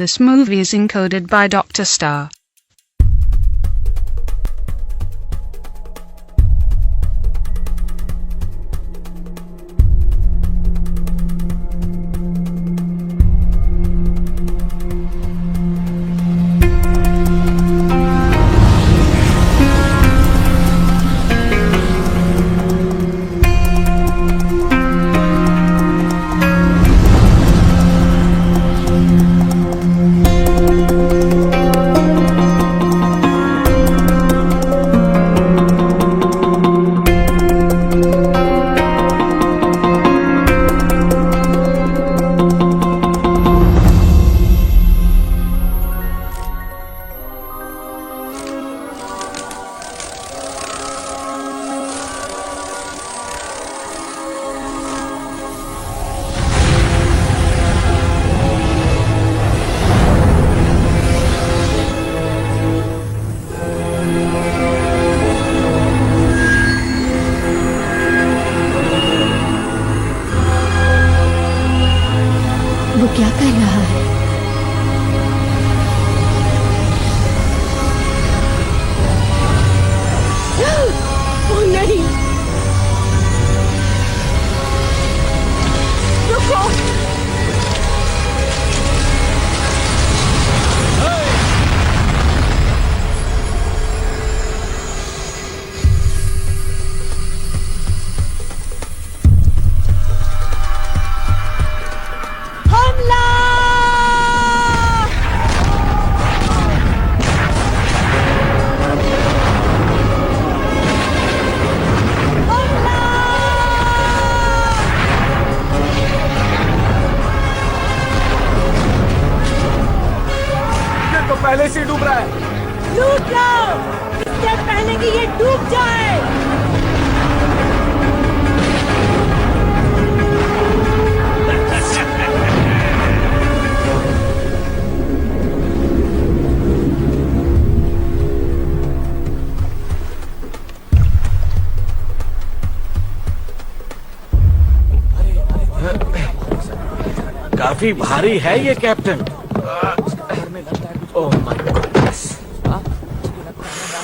This movie is encoded by Dr. Star. वो क्या कर रहा है? ओह नहीं! रुको! पहले से डूब रहा है। लूट लो इससे पहले कि ये डूब जाए। काफी भारी है ये कैप्टन।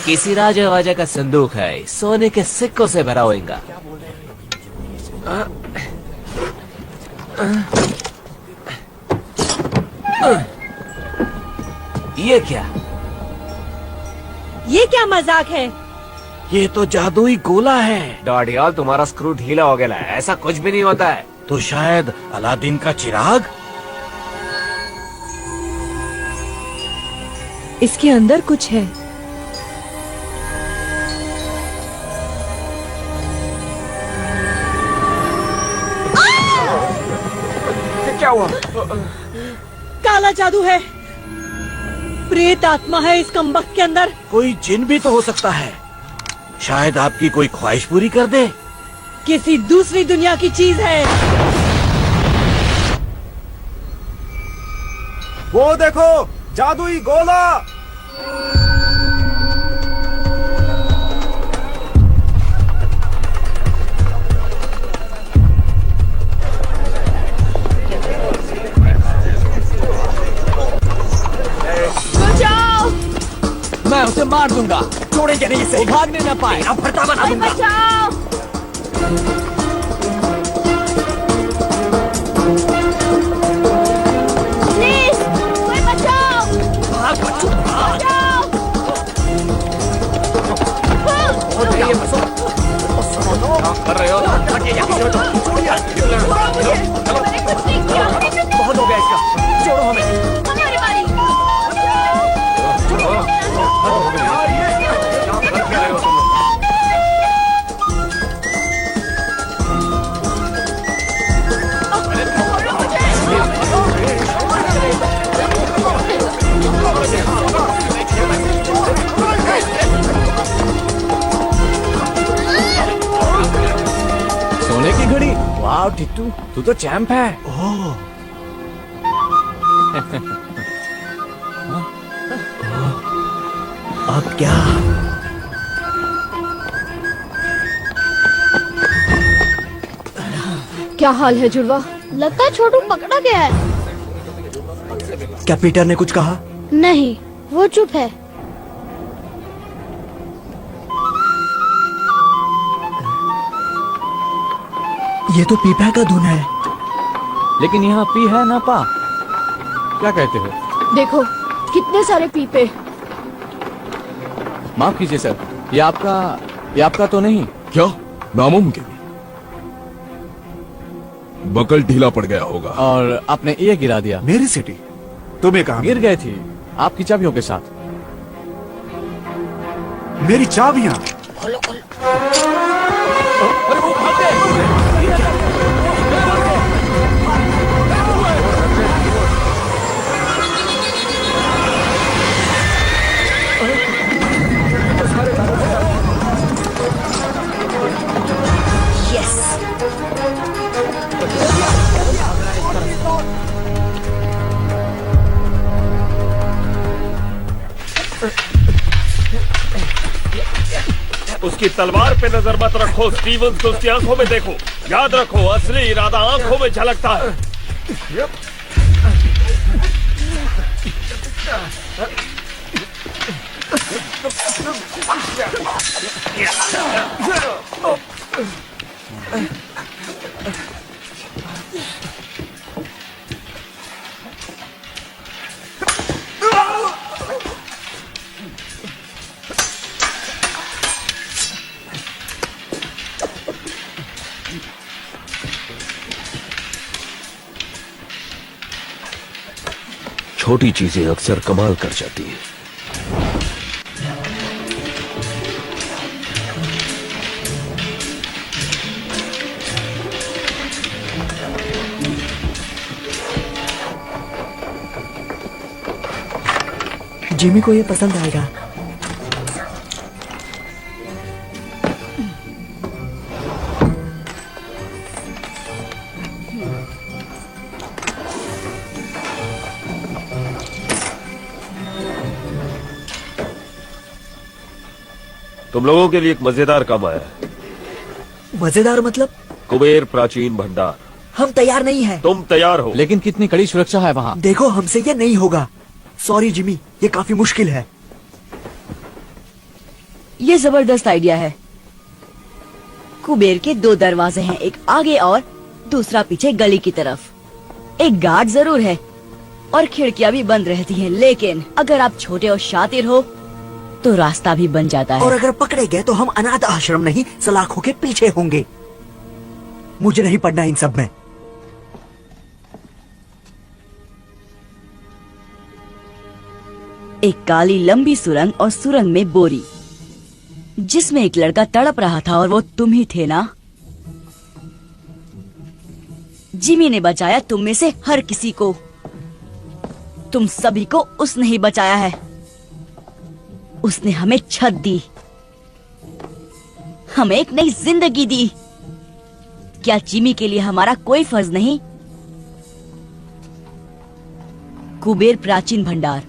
किसी राजा वाजा का संदूक है, सोने के सिक्कों से भरा होगा। ये क्या? ये क्या मजाक है? ये तो जादुई गोला है। डॉडियल, तुम्हारा स्क्रू ढीला हो गया है। ऐसा कुछ भी नहीं होता है। तो शायद अलादीन का चिराग। इसके अंदर कुछ है। क्या हुआ? काला जादू है। प्रेत आत्मा है इस कमबख्त के अंदर। कोई जिन भी तो हो सकता है। शायद आपकी कोई ख्वाहिश पूरी कर दे। किसी दूसरी दुनिया की चीज है। वो देखो, जादुई गोला। मैं उसे मार दूंगा। छोड़ेंगे नहीं इसे। वो भागने न पाए। अब फरता बना दूंगा। बचाओ! प्लीज, कोई बचाओ! भाग बच्चों, भाग। बचाओ! ये बसो। क्या कर रहे हो? हटिए यहाँ से। छोड़िए। चलो। मैंने कुछ नहीं किया। बहुत हो गया इसका। छोड़ो हमें। हमारी बारी। सोने की घड़ी। वाह टिट्टू, तू तो चैंप है। ओह। अब क्या? क्या हाल है जुड़वा? लगता है छोटू पकड़ा गया है। देगा। क्या पीटर ने कुछ कहा? नहीं, वो चुप है। ये तो पीपा का धुन है। लेकिन यहाँ पी है ना पा। क्या कहते हो? देखो कितने सारे पीपे। माफ कीजिए सर, ये आपका तो नहीं? क्या? नामुमकिन। बकल ढीला पड़ गया होगा। और आपने ये गिरा दिया। मेरी सिटी तुम्हें कहा? गिर गई थी आपकी चाबियों के साथ। मेरी चाबियां? उसकी तलवार पे नजर मत रखो स्टीवंस, को उसकी आंखों में देखो। याद रखो, असली इरादा आंखों में झलकता है। छोटी चीजें अक्सर कमाल कर जाती हैं। जिमी को ये पसंद आएगा। तुम लोगों के लिए एक मजेदार काम आया है। मजेदार मतलब? कुबेर प्राचीन भंडार। हम तैयार नहीं हैं। तुम तैयार हो? लेकिन कितनी कड़ी सुरक्षा है वहाँ। देखो हमसे ये नहीं होगा। सॉरी जिमी, ये काफी मुश्किल है। ये जबरदस्त आइडिया है। कुबेर के 2 दरवाजे हैं, एक आगे और दूसरा पीछे गली की तरफ। एक गार्ड जरूर है और खिड़कियां भी बंद रहती हैं, लेकिन अगर आप छोटे और शातिर हो तो रास्ता भी बन जाता है। और अगर पकड़े गए तो हम अनाथ आश्रम नहीं, सलाखों के पीछे होंगे। मुझे नहीं पढ़ना इन सब में। एक काली लंबी सुरंग और सुरंग में बोरी, जिसमें एक लड़का तड़प रहा था और वो तुम ही थे ना? जिमी ने बचाया तुम में से हर किसी को। तुम सभी को उसने ही बचाया है। उसने हमें छत दी, हमें एक नई जिंदगी दी। क्या जिमी के लिए हमारा कोई फर्ज नहीं? कुबेर प्राचीन भंडार,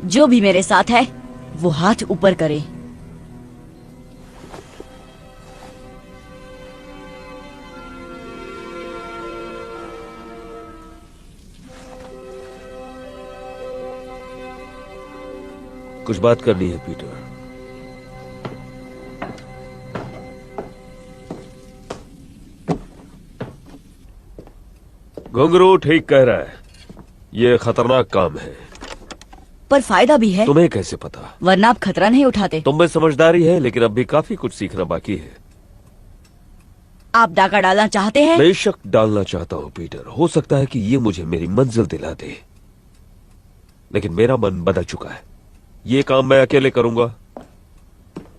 जो भी मेरे साथ है वो हाथ ऊपर करे। कुछ बात करनी है पीटर। घुंघरू ठीक कह रहा है, ये खतरनाक काम है। पर फायदा भी है। तुम्हें कैसे पता? वरना आप खतरा नहीं उठाते। तुम में समझदारी है, लेकिन अब भी काफी कुछ सीखना बाकी है। आप डाका डालना चाहते हैं? बेशक डालना चाहता हूँ पीटर। हो सकता है कि ये मुझे मेरी मंजिल दिला दे, लेकिन मेरा मन बदल चुका है। ये काम मैं अकेले करूंगा।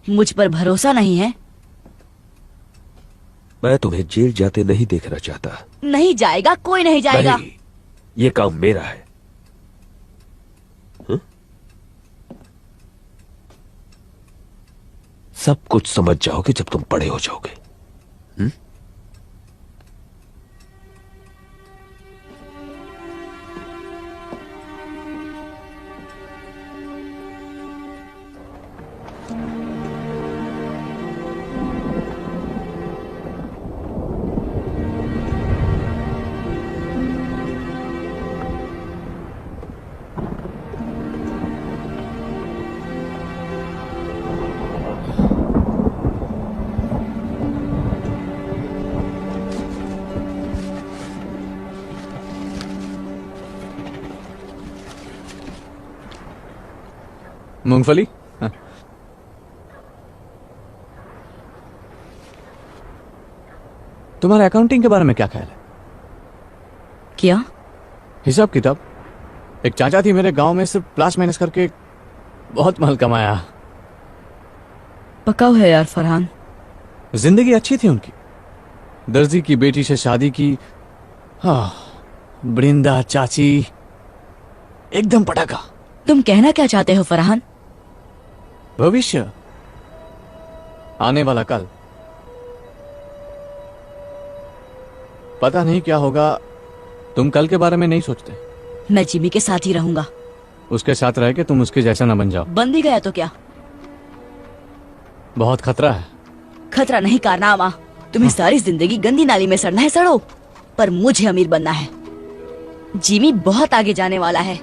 मुझ पर भरोसा नहीं है? मैं तुम्हें जेल जाते नहीं देखना चाहता। नहीं जाएगा, कोई नहीं जाएगा। नहीं, ये काम मेरा है। सब कुछ समझ जाओगे जब तुम बड़े हो जाओगे। मूंगफली? हाँ। तुम्हारे अकाउंटिंग के बारे में क्या ख्याल है? क्या? हिसाब किताब। एक चाचा थी मेरे गांव में, सिर्फ प्लस माइनस करके बहुत माल कमाया। पकाओ है यार फरहान। जिंदगी अच्छी थी उनकी। दर्जी की बेटी से शादी की। हाँ, बृंदा चाची, एकदम पटाखा। तुम कहना क्या चाहते हो फरहान? भविष्य, आने वाला कल। पता नहीं क्या होगा। तुम कल के बारे में नहीं सोचते? मैं जिमी के साथ ही रहूंगा। उसके साथ रह के तुम उसके जैसा ना बन जाओ। बन भी गया तो क्या? बहुत खतरा है। खतरा नहीं कारनामा। तुम्हें सारी जिंदगी गंदी नाली में सड़ना है, सड़ो, पर मुझे अमीर बनना है। जिमी बहुत आगे जाने वाला है।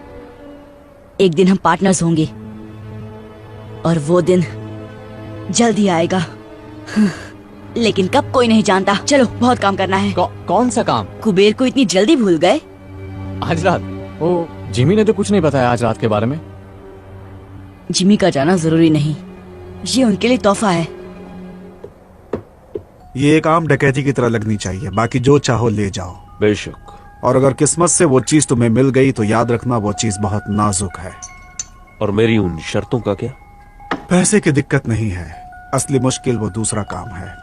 एक दिन हम पार्टनर्स होंगे और वो दिन जल्द ही आएगा। लेकिन कब कोई नहीं जानता। चलो, बहुत काम करना है। कौन सा काम? कुबेर को इतनी जल्दी भूल गए? आज रात? ओ, जिमी ने तो कुछ नहीं बताया आज रात के बारे में। जिमी का जाना जरूरी नहीं, ये उनके लिए तोहफा है। ये एक आम डकैती की तरह लगनी चाहिए। बाकी जो चाहो ले जाओ। बेशक। और अगर किस्मत से वो चीज तुम्हें मिल गई तो याद रखना वो चीज बहुत नाजुक है। और मेरी उन शर्तों का क्या? पैसे की दिक्कत नहीं है, असली मुश्किल वो दूसरा काम है।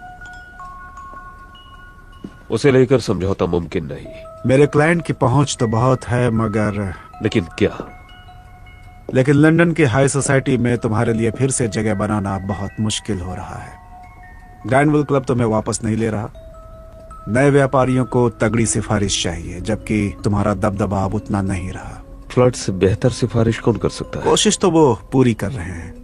उसे लेकर समझौता मुमकिन नहीं। मेरे क्लाइंट की पहुंच तो बहुत है, मगर लेकिन क्या? लेकिन लंदन की हाई सोसाइटी में तुम्हारे लिए फिर से जगह बनाना बहुत मुश्किल हो रहा है। ग्रैंडविल क्लब तुम्हें वापस नहीं ले रहा। नए व्यापारियों को तगड़ी सिफारिश चाहिए, जबकि तुम्हारा दबदबा अब उतना नहीं रहा। फ्लड से बेहतर सिफारिश कौन कर सकता है? कोशिश तो वो पूरी कर रहे हैं।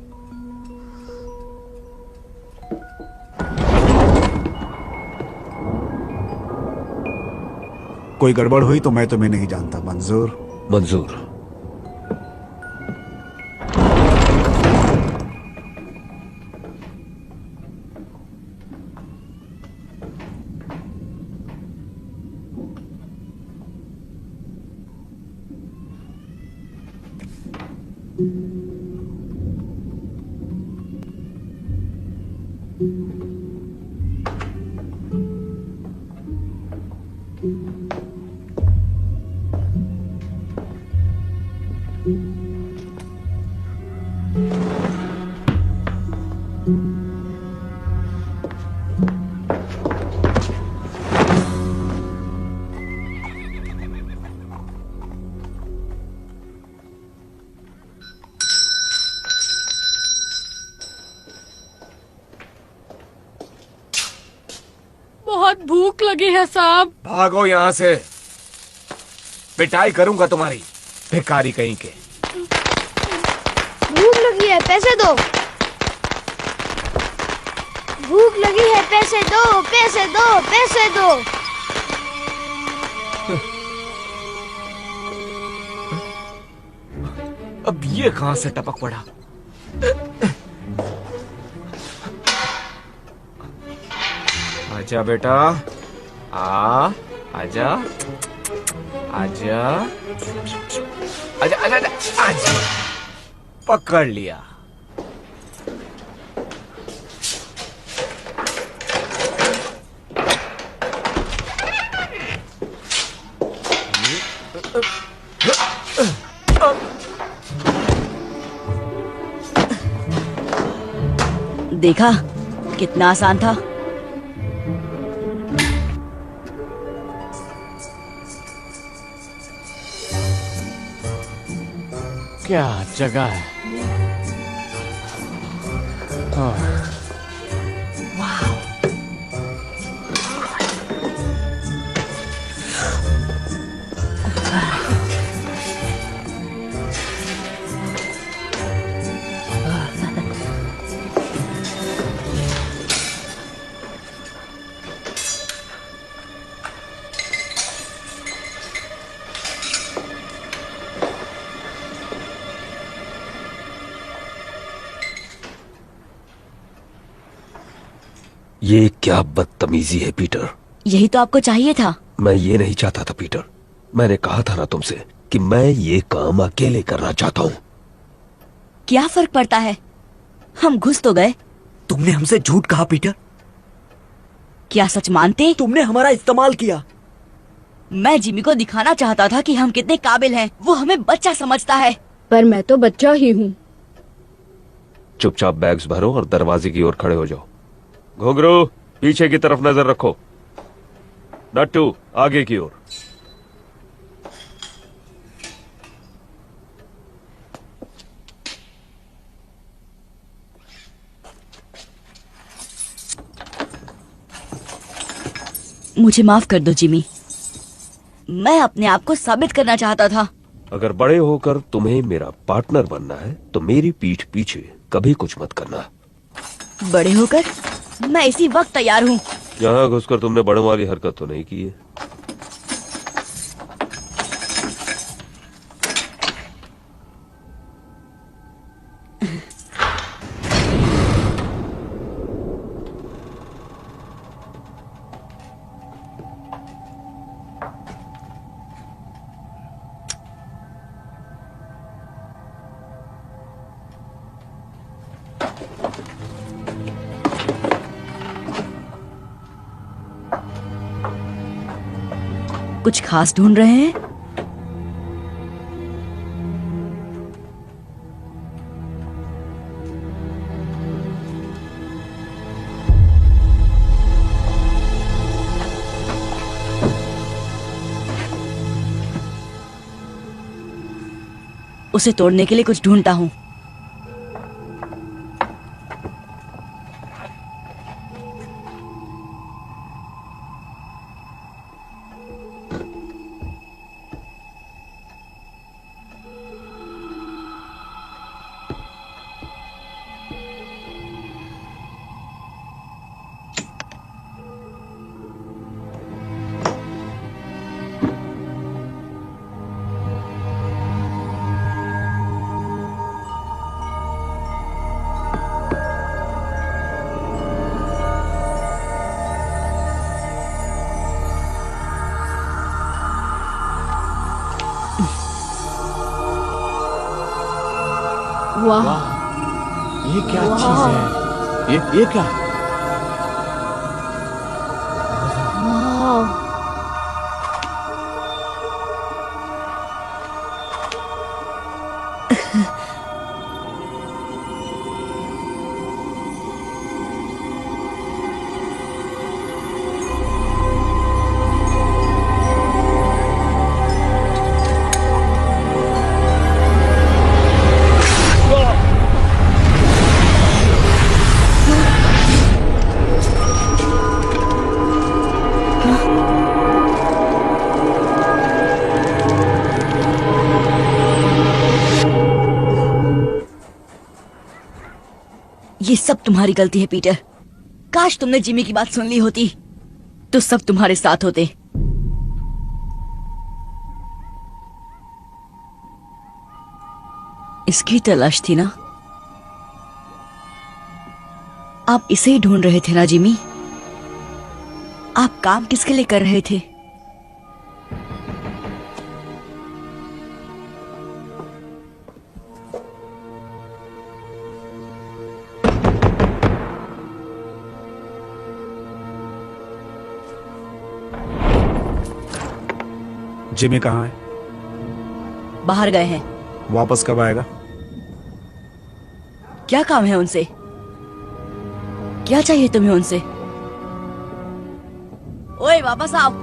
कोई गड़बड़ हुई तो मैं तुम्हें नहीं जानता। मंजूर? मंजूर। बहुत भूख लगी है साहब। भागो यहाँ से, पिटाई करूंगा तुम्हारी, भिखारी कहीं के। भूख लगी है, पैसे दो। भूख लगी है, पैसे दो, पैसे दो, पैसे दो। अब ये कहां से टपक पड़ा? आजा बेटा, आजा, आजा, आजा, आजा, आजा, पकड़ लिया। देखा कितना आसान था। क्या जगह है। ये क्या बदतमीजी है पीटर। यही तो आपको चाहिए था। मैं ये नहीं चाहता था पीटर। मैंने कहा था ना तुमसे कि मैं ये काम अकेले करना चाहता हूं। क्या फर्क पड़ता है, हम घुस तो गए। तुमने हमसे झूठ कहा पीटर। क्या सच मानते? तुमने हमारा इस्तेमाल किया। मैं जिमी को दिखाना चाहता था कि हम कितने काबिल हैं। वो हमें बच्चा समझता है। पर मैं तो बच्चा ही हूँ। चुपचाप बैग्स भरो और दरवाजे की ओर खड़े हो जाओ। घुंघरू, पीछे की तरफ नजर रखो। नट्टू, आगे की ओर। मुझे माफ कर दो जिमी, मैं अपने आप को साबित करना चाहता था। अगर बड़े होकर तुम्हें मेरा पार्टनर बनना है तो मेरी पीठ पीछे कभी कुछ मत करना। बड़े होकर मैं इसी वक्त तैयार हूँ। यहाँ घुसकर तुमने बड़ों वाली हरकत तो नहीं की है? कुछ खास ढूंढ रहे हैं? उसे तोड़ने के लिए कुछ ढूंढता हूं। वाह, ये क्या चीज है? ये क्या? वाह, ये सब तुम्हारी गलती है पीटर। काश तुमने जिमी की बात सुन ली होती तो सब तुम्हारे साथ होते। इसकी तलाश थी ना? आप इसे ही ढूंढ रहे थे ना जिमी? आप काम किसके लिए कर रहे थे? जिमी कहाँ है? बाहर गए हैं। वापस कब आएगा? क्या काम है उनसे? क्या चाहिए तुम्हें उनसे? ओए वापस आओ।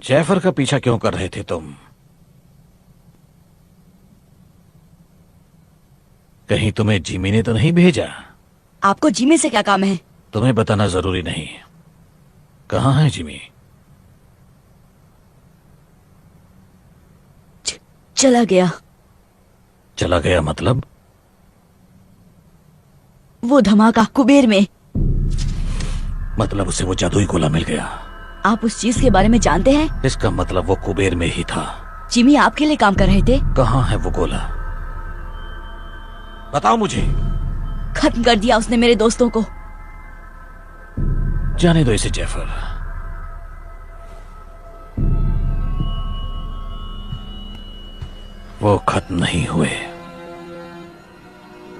जैफर का पीछा क्यों कर रहे थे तुम? कहीं तुम्हें जिमी ने तो नहीं भेजा? आपको जिमी से क्या काम है? तुम्हें बताना जरूरी नहीं। कहाँ है जिमी? चला गया। चला गया मतलब? वो धमाका कुबेर में। मतलब उसे वो जादुई गोला मिल गया। आप उस चीज के बारे में जानते हैं? इसका मतलब वो कुबेर में ही था। जिमी आपके लिए काम कर रहे थे। कहाँ है वो गोला? बताओ मुझे। खत्म कर दिया उसने मेरे दोस्तों को। जाने दो इसे जैफर। वो खत्म नहीं हुए।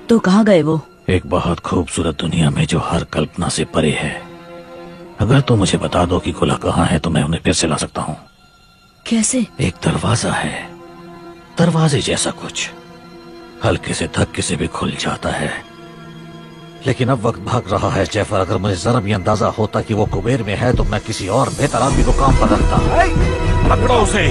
तो कहाँ गए वो? एक बहुत खूबसूरत दुनिया में जो हर कल्पना से परे है। अगर तुम मुझे बता दो कि गोला कहाँ है तो मैं उन्हें फिर से ला सकता हूँ। कैसे? एक दरवाजा है, दरवाजे जैसा कुछ, हल्के से धक्के से भी खुल जाता है। लेकिन अब वक्त भाग रहा है जैफर। अगर मुझे जरा भी अंदाजा होता कि वो कुबेर में है तो मैं किसी और बेहतर आदमी को काम पर रखता। पकड़ो उसे।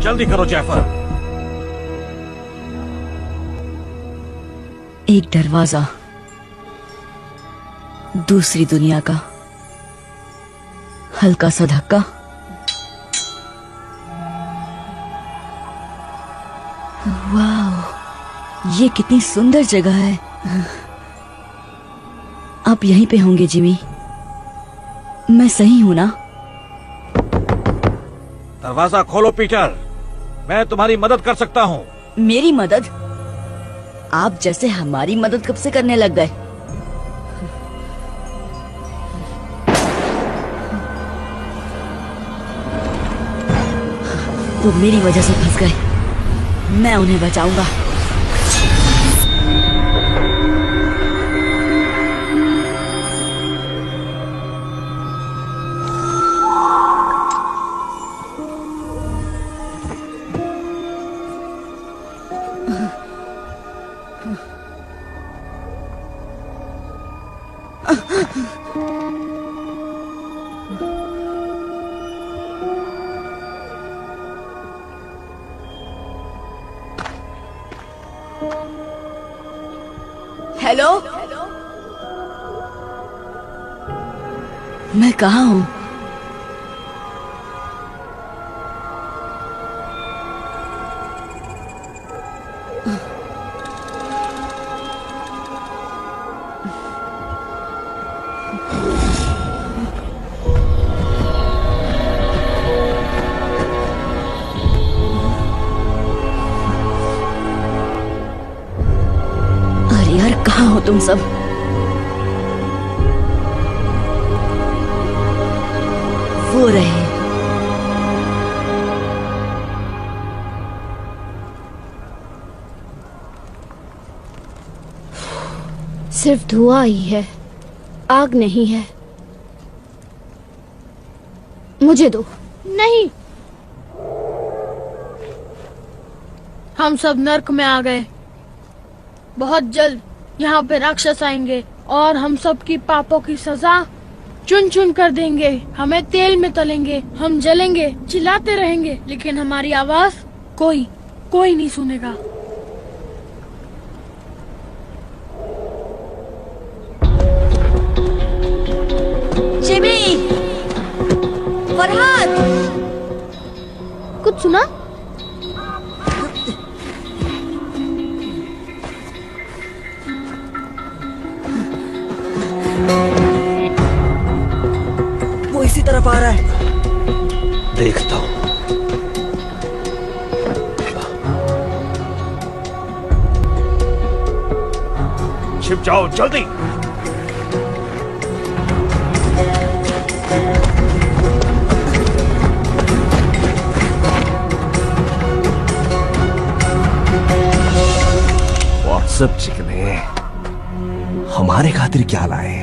जल्दी करो जैफर। एक दरवाजा, दूसरी दुनिया का, हल्का सा धक्का। वाह, ये कितनी सुंदर जगह है। आप यहीं पे होंगे जिमी? मैं सही हूं ना? दरवाजा खोलो पीटर, मैं तुम्हारी मदद कर सकता हूँ। मेरी मदद? आप जैसे हमारी मदद कब से करने लग गए? वो मेरी वजह से फंस गए। मैं उन्हें बचाऊंगा। हेलो, मैं कहाँ हूँ? कहाँ हो तुम सब? वो रहे। सिर्फ धुआं ही है, आग नहीं है। मुझे दो। नहीं, हम सब नर्क में आ गए। बहुत जल्द यहाँ पे राक्षस आएंगे और हम सब की पापों की सजा चुन चुन कर देंगे। हमें तेल में तलेंगे, हम जलेंगे, चिल्लाते रहेंगे, लेकिन हमारी आवाज कोई नहीं सुनेगा। जिमी, फरहाद, कुछ सुना? वो इसी तरफ आ रहा है। देखता हूं। छिप जाओ जल्दी। व्हाट्सएप चिकने, हमारे खातिर क्या लाए?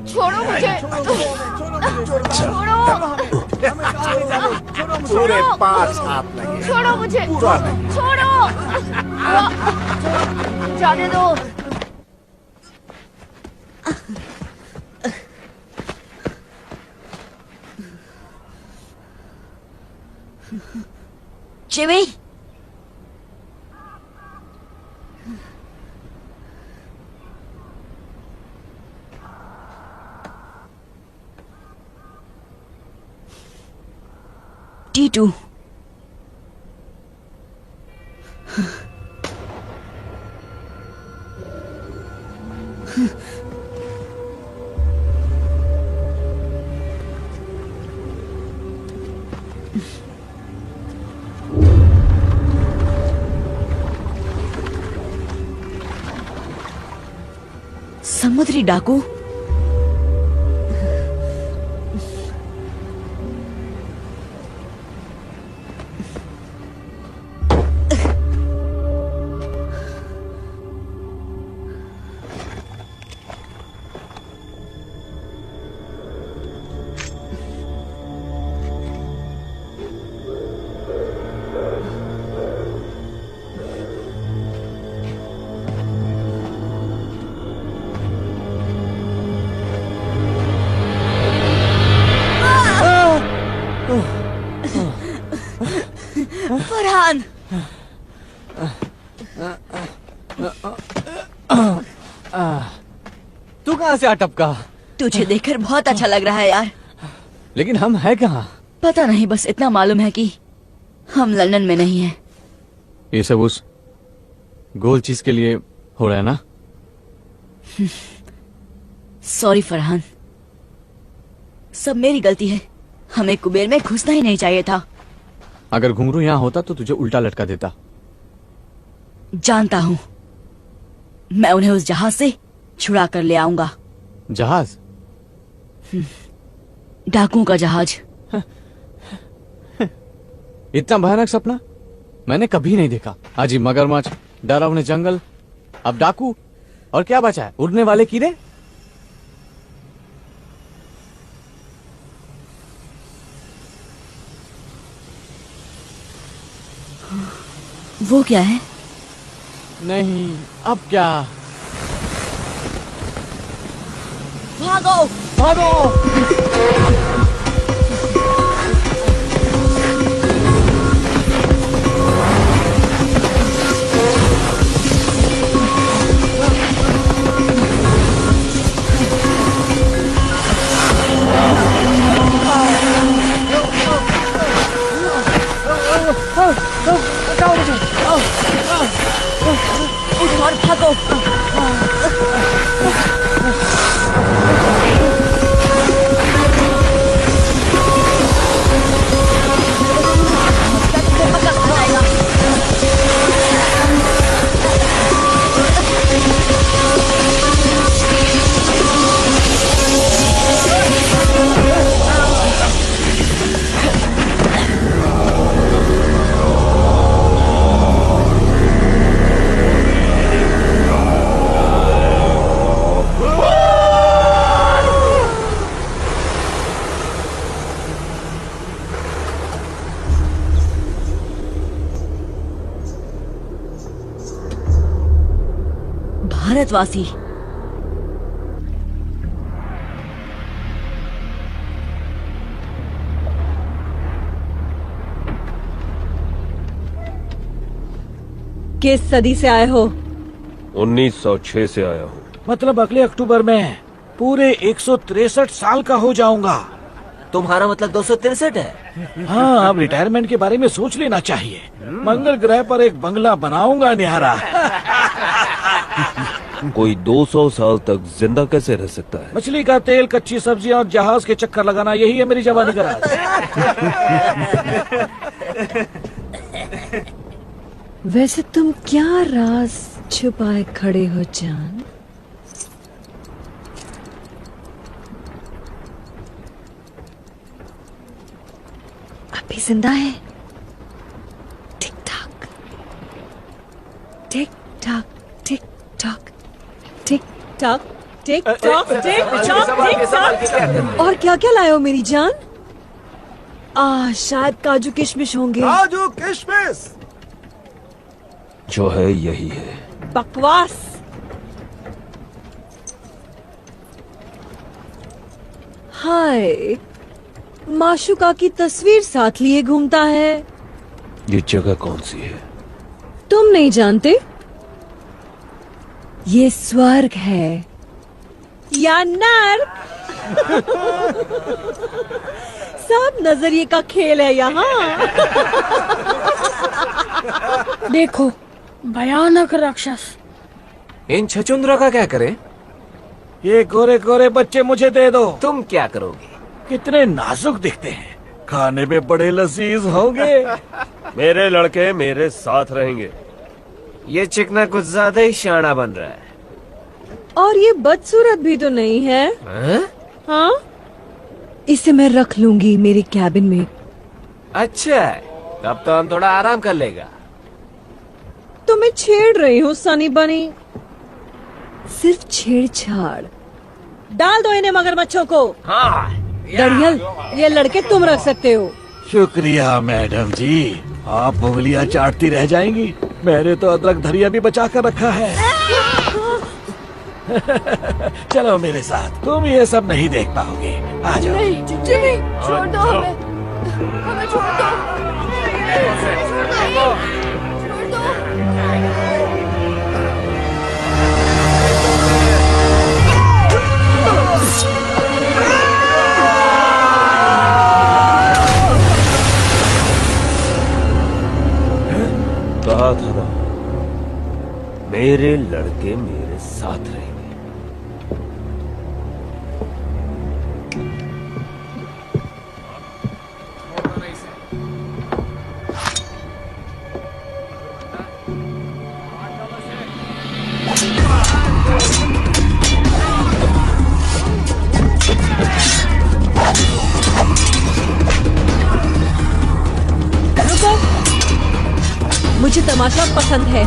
छोड़ो मुझे। छोड़ो। पूरे 5 हाथ लगे। छोड़ो मुझे, पूरा नहीं। छोड़ो, जाने दो। चिवी, T2। समुद्री डाकू। फरहान, तू कहाँ से आ टपका? तुझे देखकर बहुत अच्छा लग रहा है यार। लेकिन हम हैं कहाँ? पता नहीं, बस इतना मालूम है कि हम लंदन में नहीं हैं। ये सब उस गोल चीज के लिए हो रहा है ना? सॉरी फरहान, सब मेरी गलती है। हमें कुबेर में घुसना ही नहीं चाहिए था। अगर घुंघरू यहाँ होता तो तुझे उल्टा लटका देता। जानता हूँ, मैं उन्हें उस जहाज से छुड़ा कर ले आऊंगा। जहाज? डाकुओं का जहाज। इतना भयानक सपना मैंने कभी नहीं देखा। अजी मगरमच्छ, डरावने जंगल, अब डाकू, और क्या बचा है? उड़ने वाले कीड़े। वो क्या है? नहीं, अब क्या? भागो, भागो! और भागो। भारतवासी, किस सदी से आए हो? 1906 से आया हूँ। मतलब अगले अक्टूबर में पूरे 163 साल का हो जाऊंगा। तुम्हारा मतलब 263 है? हाँ, अब रिटायरमेंट के बारे में सोच लेना चाहिए। मंगल ग्रह पर एक बंगला बनाऊंगा न्यारा। कोई 200 साल तक जिंदा कैसे रह सकता है? मछली का तेल, कच्ची सब्जियां और जहाज के चक्कर लगाना, यही है मेरी जवानी का राज। वैसे तुम क्या राज छुपाए खड़े हो जान? अभी जिंदा है? Tick tock, tick tock, tick tock, tick tock, tick tock, tick tock, tick tock. और क्या क्या लाए हो मेरी जान? शायद काजू किशमिश होंगे। काजू किशमिश जो है यही है। बकवास। हाय, माशुका की तस्वीर साथ लिए घूमता है। ये जगह कौन सी है? तुम नहीं जानते? ये स्वर्ग है या नर्क। सब नजरिए का खेल है यहाँ। देखो, भयानक राक्षस। इन छचुंद्रों का क्या करें? ये गोरे गोरे बच्चे मुझे दे दो। तुम क्या करोगे? कितने नाजुक दिखते हैं, खाने में बड़े लजीज होंगे। मेरे लड़के मेरे साथ रहेंगे। ये चिकना कुछ ज्यादा ही शाना बन रहा है। और ये बदसूरत भी तो नहीं है। हाँ, इसे मैं रख लूंगी मेरी कैबिन में। अच्छा है, तब तो हम थोड़ा आराम कर लेगा। तो मैं छेड़ रही हूँ सनी बनी। सिर्फ छेड़छाड़। डाल दो इन्हें मगरमच्छों को। हाँ। दड़ियल, ये लड़के तुम रख सकते हो। शुक्रिया मैडम जी, आप उंगलियां चाटती रह जाएंगी। मैंने तो अदरक धरिया भी बचा कर रखा है। चलो मेरे साथ, तुम ये सब नहीं देख पाओगे। आ जाओ। नहीं, जिमी, छोड़ दो हमें। हमें छोड़ दो। छोड़ दो। कहा था ना, मेरे लड़के मेरे साथ रहेंगे। रुको, मुझे तमाशा पसंद है।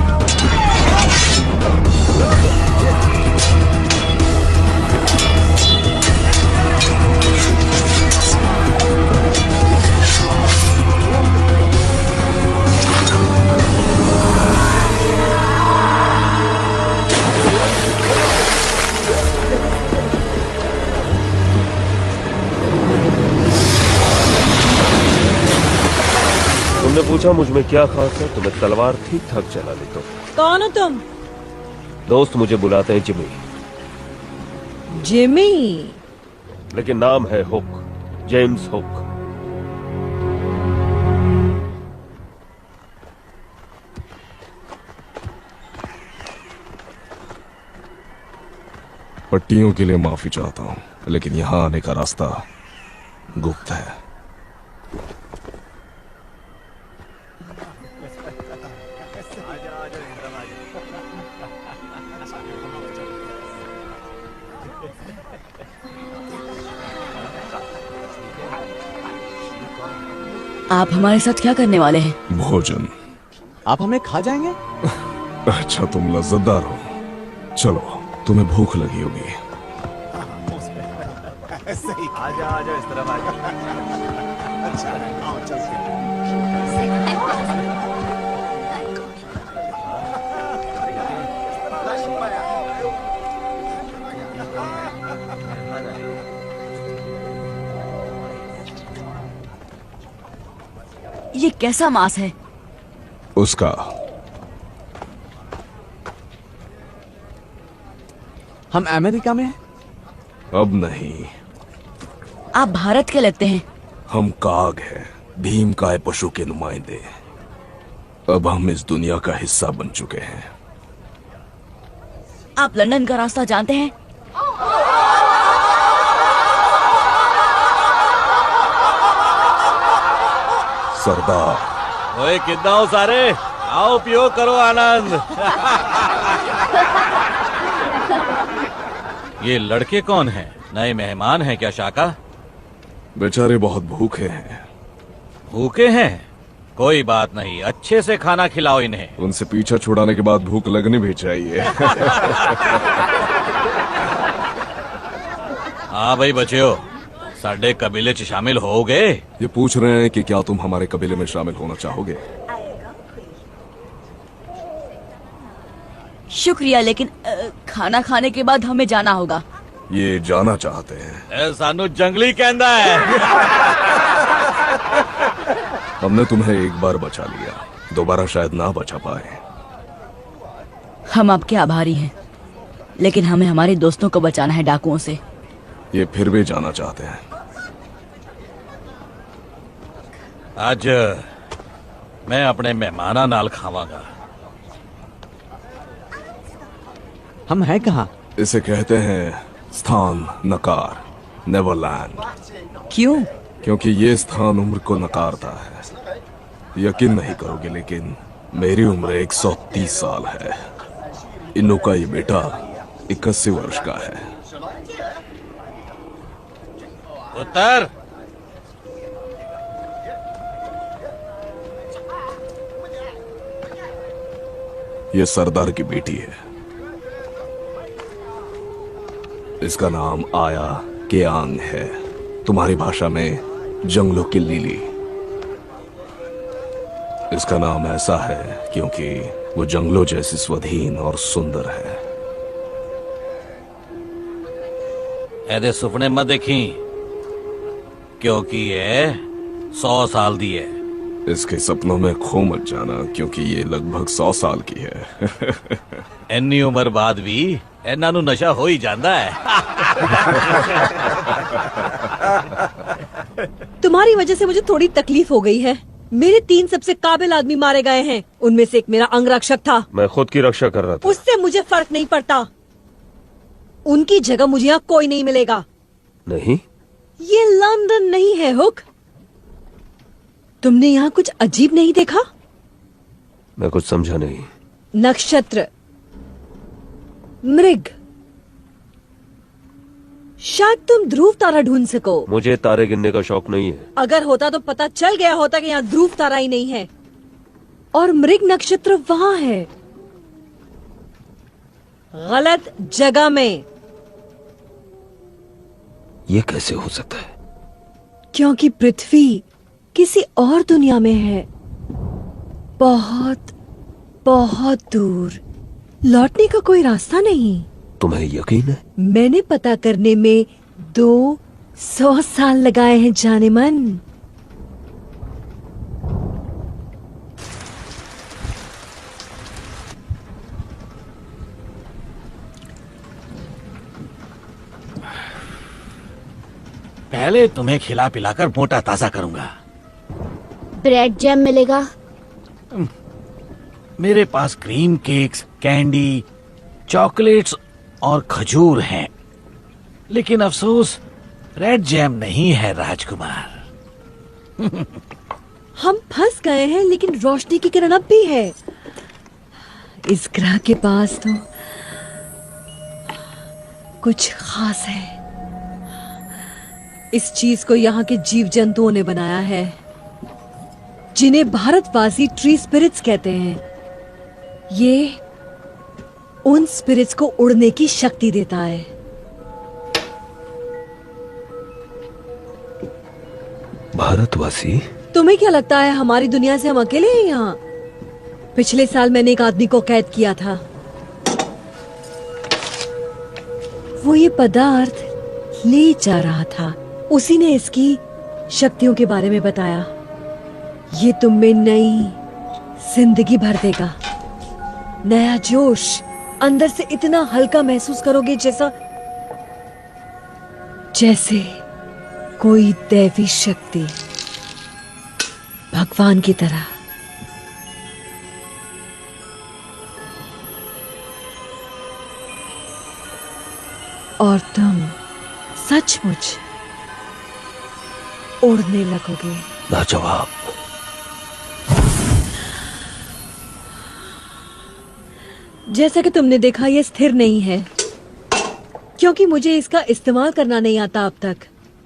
तुमने पूछा मुझ में क्या खास है, तो मैं तलवार ठीक ठाक चला लेता हूँ। कौन हो तुम? दोस्त मुझे बुलाते हैं जिमी, जिमी। लेकिन नाम है हुक, जेम्स हुक। पट्टियों के लिए माफी चाहता हूँ, लेकिन यहाँ आने का रास्ता गुप्त है। आप हमारे साथ क्या करने वाले हैं? भोजन। आप हमें खा जाएंगे? अच्छा, तुम लज्जतदार हो। चलो, तुम्हें भूख लगी होगी। आजा आजा, इस तरफ आजा। अच्छा, आओ चलते हैं। ये कैसा मांस है? उसका। हम अमेरिका में हैं? अब नहीं। आप भारत के लगते हैं। हम काग हैं, भीम काय पशु के नुमाइंदे। अब हम इस दुनिया का हिस्सा बन चुके हैं। आप लंदन का रास्ता जानते हैं? सरदार। ओए कितना हो सारे, आओ पियो करो आनंद। ये लड़के कौन हैं? नए मेहमान हैं क्या शाका? बेचारे बहुत भूखे हैं। भूखे हैं? कोई बात नहीं, अच्छे से खाना खिलाओ इन्हें। उनसे पीछा छुड़ाने के बाद भूख लगनी भी चाहिए। हाँ भाई बच्चों, साडे कबीले च शामिल होगे? ये पूछ रहे हैं कि क्या तुम हमारे कबीले में शामिल होना चाहोगे? शुक्रिया, लेकिन खाना खाने के बाद हमें जाना होगा। ये जाना चाहते हैं। सानू जंगली कहंदा है। हमने तुम्हें एक बार बचा लिया, दोबारा शायद ना बचा पाए। हम आपके आभारी हैं, लेकिन हमें हमारे दोस्तों को बचाना है डाकुओं से। ये फिर भी जाना चाहते हैं। आज मैं अपने मेहमाना नाल खावांगा। हम हैं कहाँ? इसे कहते हैं स्थान नकार, नेवरलैंड। क्यों? क्योंकि ये स्थान उम्र को नकारता है। यकीन नहीं करोगे, लेकिन मेरी उम्र 130 साल है। इन्नू का ये बेटा 81 वर्ष का है। उत्तर ये सरदार की बेटी है। इसका नाम आया केआंग है, तुम्हारी भाषा में जंगलों की लिली। इसका नाम ऐसा है क्योंकि वो जंगलों जैसी स्वाधीन और सुंदर है। ऐदे सुपने मत देखी, क्योंकि ये 100 साल दी है। इसके सपनों में खो मत जाना, क्योंकि ये लगभग 100 साल की है। इन्नी उम्र बाद भी इन्हां नू नशा हो ही जाता है। तुम्हारी वजह से मुझे थोड़ी तकलीफ हो गई है। मेरे 3 सबसे काबिल आदमी मारे गए हैं, उनमें से एक मेरा अंगरक्षक था। मैं खुद की रक्षा कर रहा था। उससे मुझे फर्क नहीं पड़ता। उनकी जगह मुझे यहाँ कोई नहीं मिलेगा। नहीं, ये लंदन नहीं है हुक। तुमने यहाँ कुछ अजीब नहीं देखा? मैं कुछ समझा नहीं। नक्षत्र, मृग, शायद तुम ध्रुव तारा ढूंढ सको। मुझे तारे गिनने का शौक नहीं है। अगर होता तो पता चल गया होता कि यहाँ ध्रुव तारा ही नहीं है, और मृग नक्षत्र वहाँ है, गलत जगह में। ये कैसे हो सकता है? क्योंकि पृथ्वी किसी और दुनिया में है, बहुत बहुत दूर। लौटने का कोई रास्ता नहीं। तुम्हें यकीन है? मैंने पता करने में 200 साल लगाए हैं जाने मन। पहले तुम्हें खिला पिलाकर मोटा ताजा करूंगा। ब्रेड जैम मिलेगा? मेरे पास क्रीम केक्स, कैंडी, चॉकलेट्स और खजूर हैं, लेकिन अफसोस रेड जैम नहीं है राजकुमार। हम फंस गए हैं, लेकिन रोशनी की किरण अब भी है। इस ग्रह के पास तो कुछ खास है। इस चीज को यहाँ के जीव जंतुओं ने बनाया है, जिन्हें भारतवासी ट्री स्पिरिट्स कहते हैं। ये उन स्पिरिट्स को उड़ने की शक्ति देता है। भारतवासी? तुम्हें क्या लगता है हमारी दुनिया से हम अकेले हैं यहाँ? पिछले साल मैंने एक आदमी को कैद किया था। वो ये पदार्थ ले जा रहा था। उसी ने इसकी शक्तियों के बारे में बताया। ये तुम में नई जिंदगी भर देगा, नया जोश। अंदर से इतना हल्का महसूस करोगे जैसे कोई दैवी शक्ति, भगवान की तरह। और तुम सचमुच उड़ने लगोगे। लाजवाब। जैसा कि तुमने देखा, ये स्थिर नहीं है, क्योंकि मुझे इसका इस्तेमाल करना नहीं आता अब तक।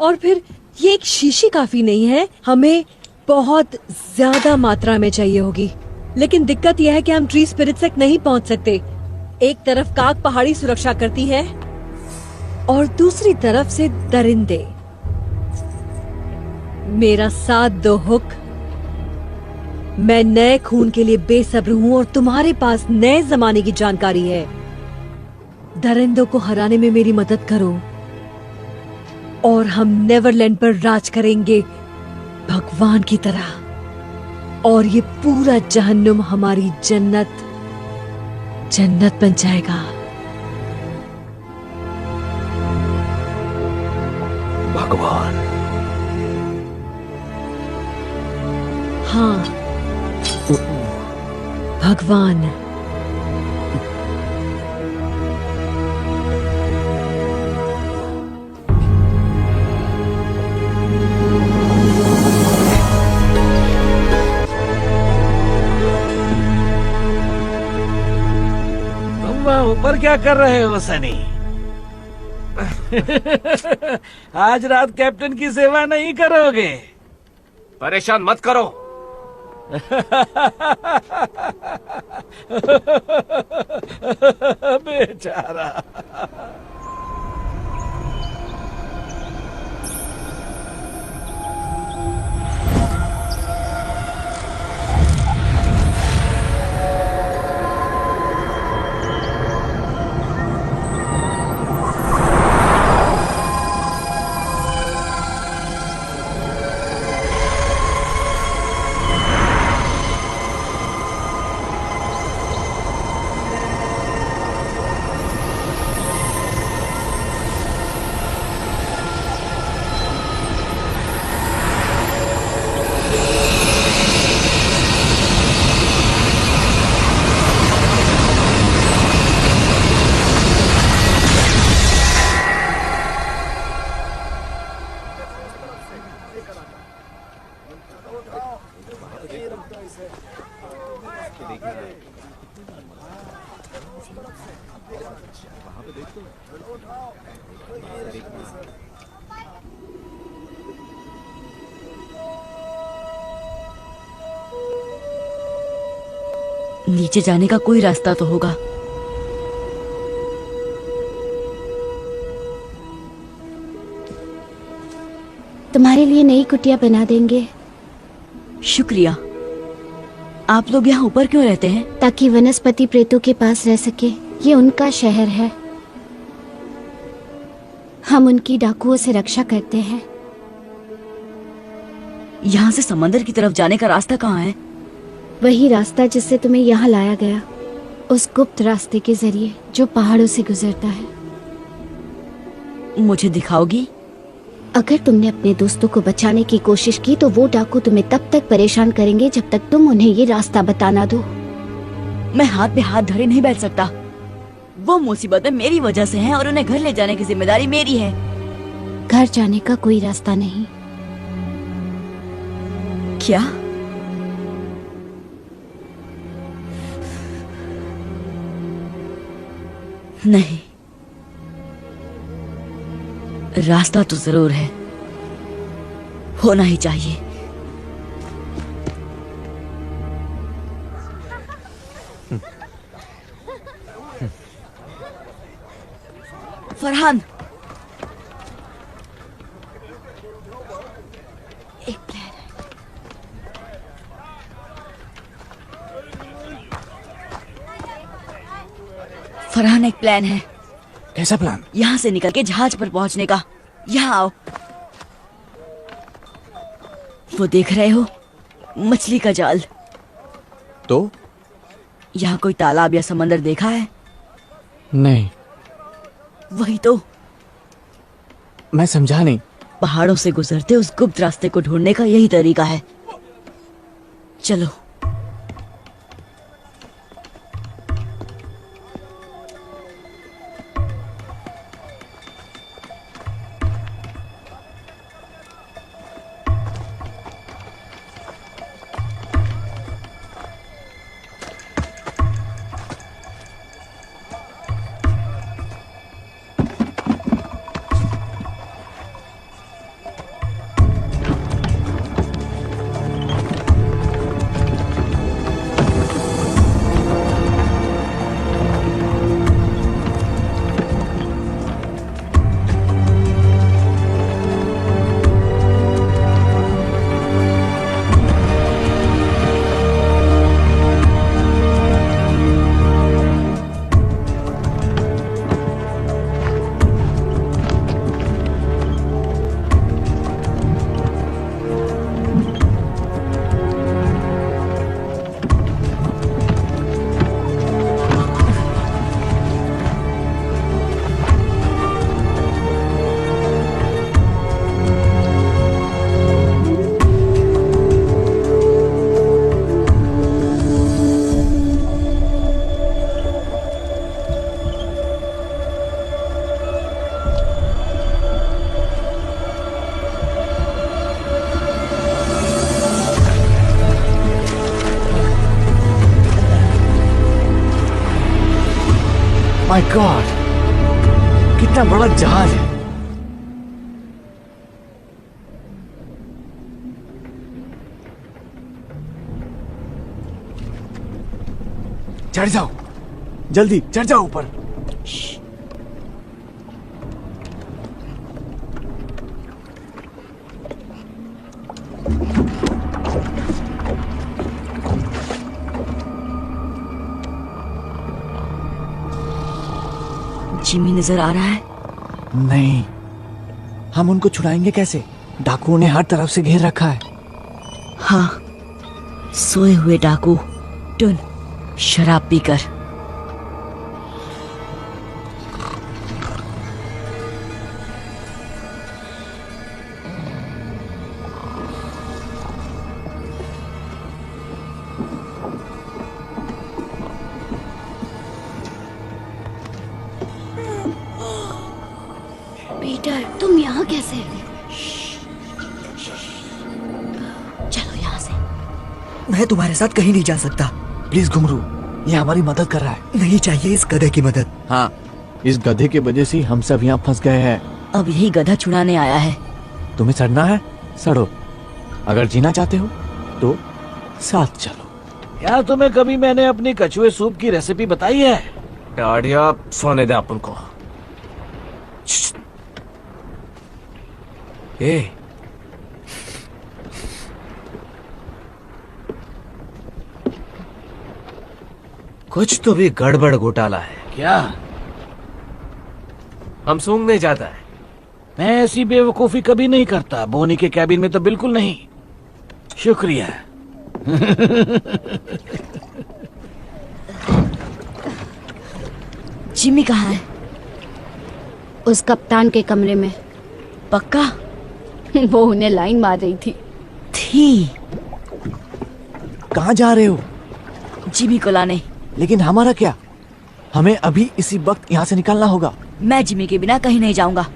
और फिर ये एक शीशी काफी नहीं है, हमें बहुत ज्यादा मात्रा में चाहिए होगी। लेकिन दिक्कत यह है कि हम ट्री स्पिरिट तक नहीं पहुंच सकते। एक तरफ काक पहाड़ी सुरक्षा करती है और दूसरी तरफ से दरिंदे। मेरा साथ दो हुक। मैं नए खून के लिए बेसब्र हूं और तुम्हारे पास नए जमाने की जानकारी है। दरिंदों को हराने में मेरी मदद करो और हम नेवरलैंड पर राज करेंगे भगवान की तरह, और ये पूरा जहन्नुम हमारी जन्नत बन जाएगा। भगवान। हाँ, भगवान। तुम वहाँ ऊपर क्या कर रहे हो सनी? आज रात कैप्टन की सेवा नहीं करोगे? परेशान मत करो। बेचारा। नीचे जाने का कोई रास्ता तो होगा। तुम्हारे लिए नई कुटिया बना देंगे। शुक्रिया। आप लोग यहाँ ऊपर क्यों रहते हैं? ताकि वनस्पति प्रेतों के पास रह सके। ये उनका शहर है, हम उनकी डाकुओं से रक्षा करते हैं। यहाँ से समंदर की तरफ जाने का रास्ता कहाँ है? वही रास्ता जिससे तुम्हें यहाँ लाया गया, उस गुप्त रास्ते के जरिए जो पहाड़ों से गुजरता है। मुझे दिखाओगी? अगर तुमने अपने दोस्तों को बचाने की कोशिश की तो वो डाकू तुम्हें तब तक परेशान करेंगे जब तक तुम उन्हें ये रास्ता बताना दो। मैं हाथ पे हाथ धरे नहीं बैठ सकता। वो मुसीबत में मेरी वजह से है और उन्हें घर ले जाने की जिम्मेदारी मेरी है। घर जाने का कोई रास्ता नहीं। क्या? नहीं, रास्ता तो जरूर है, होना ही चाहिए। फरहान, एक प्लान है। फरहान, एक प्लान है। कैसा प्लान? यहाँ से निकल के जहाज पर पहुंचने का। यहाँ आओ। वो देख रहे हो, मछली का जाल। तो यहाँ कोई तालाब या समंदर देखा है? नहीं। वही तो। मैं समझा नहीं। पहाड़ों से गुजरते उस गुप्त रास्ते को ढूंढने का यही तरीका है। चलो। माय गॉड, कितना बड़ा जहाज है। चढ़ जाओ, जल्दी चढ़ जाओ ऊपर। जिमी नजर आ रहा है? नहीं, हम उनको छुड़ाएंगे कैसे? डाकुओं ने हर तरफ से घेर रखा है। हाँ, सोए हुए डाकू टुन शराब पीकर। पीटर, तुम यहाँ कैसे? चलो यहाँ से। मैं तुम्हारे साथ कहीं नहीं जा सकता। प्लीज घुंघरू, ये हमारी मदद कर रहा है। नहीं चाहिए इस गधे की मदद। हाँ, इस गधे की वजह से हम सब यहाँ फंस गए हैं। अब यही गधा छुड़ाने आया है। तुम्हें सड़ना है, सड़ो। अगर जीना चाहते हो तो साथ चलो। क्या तुम्हें कभी मैंने अपनी कछुए सूप की रेसिपी बताई है? डाढ़िया, सोने दे अपन को। ए, कुछ तो भी गड़बड़ घोटाला है। क्या? हम सूंघने जाता है। मैं ऐसी बेवकूफी कभी नहीं करता। बोनी के कैबिन में तो बिल्कुल नहीं। शुक्रिया। जिमी कहाँ है? उस कप्तान के कमरे में। पक्का? वो उन्हें लाइन मार रही थी। कहाँ जा रहे हो? जिमी को लाने। लेकिन हमारा क्या? हमें अभी इसी वक्त यहाँ से निकलना होगा। मैं जिमी के बिना कहीं नहीं जाऊंगा।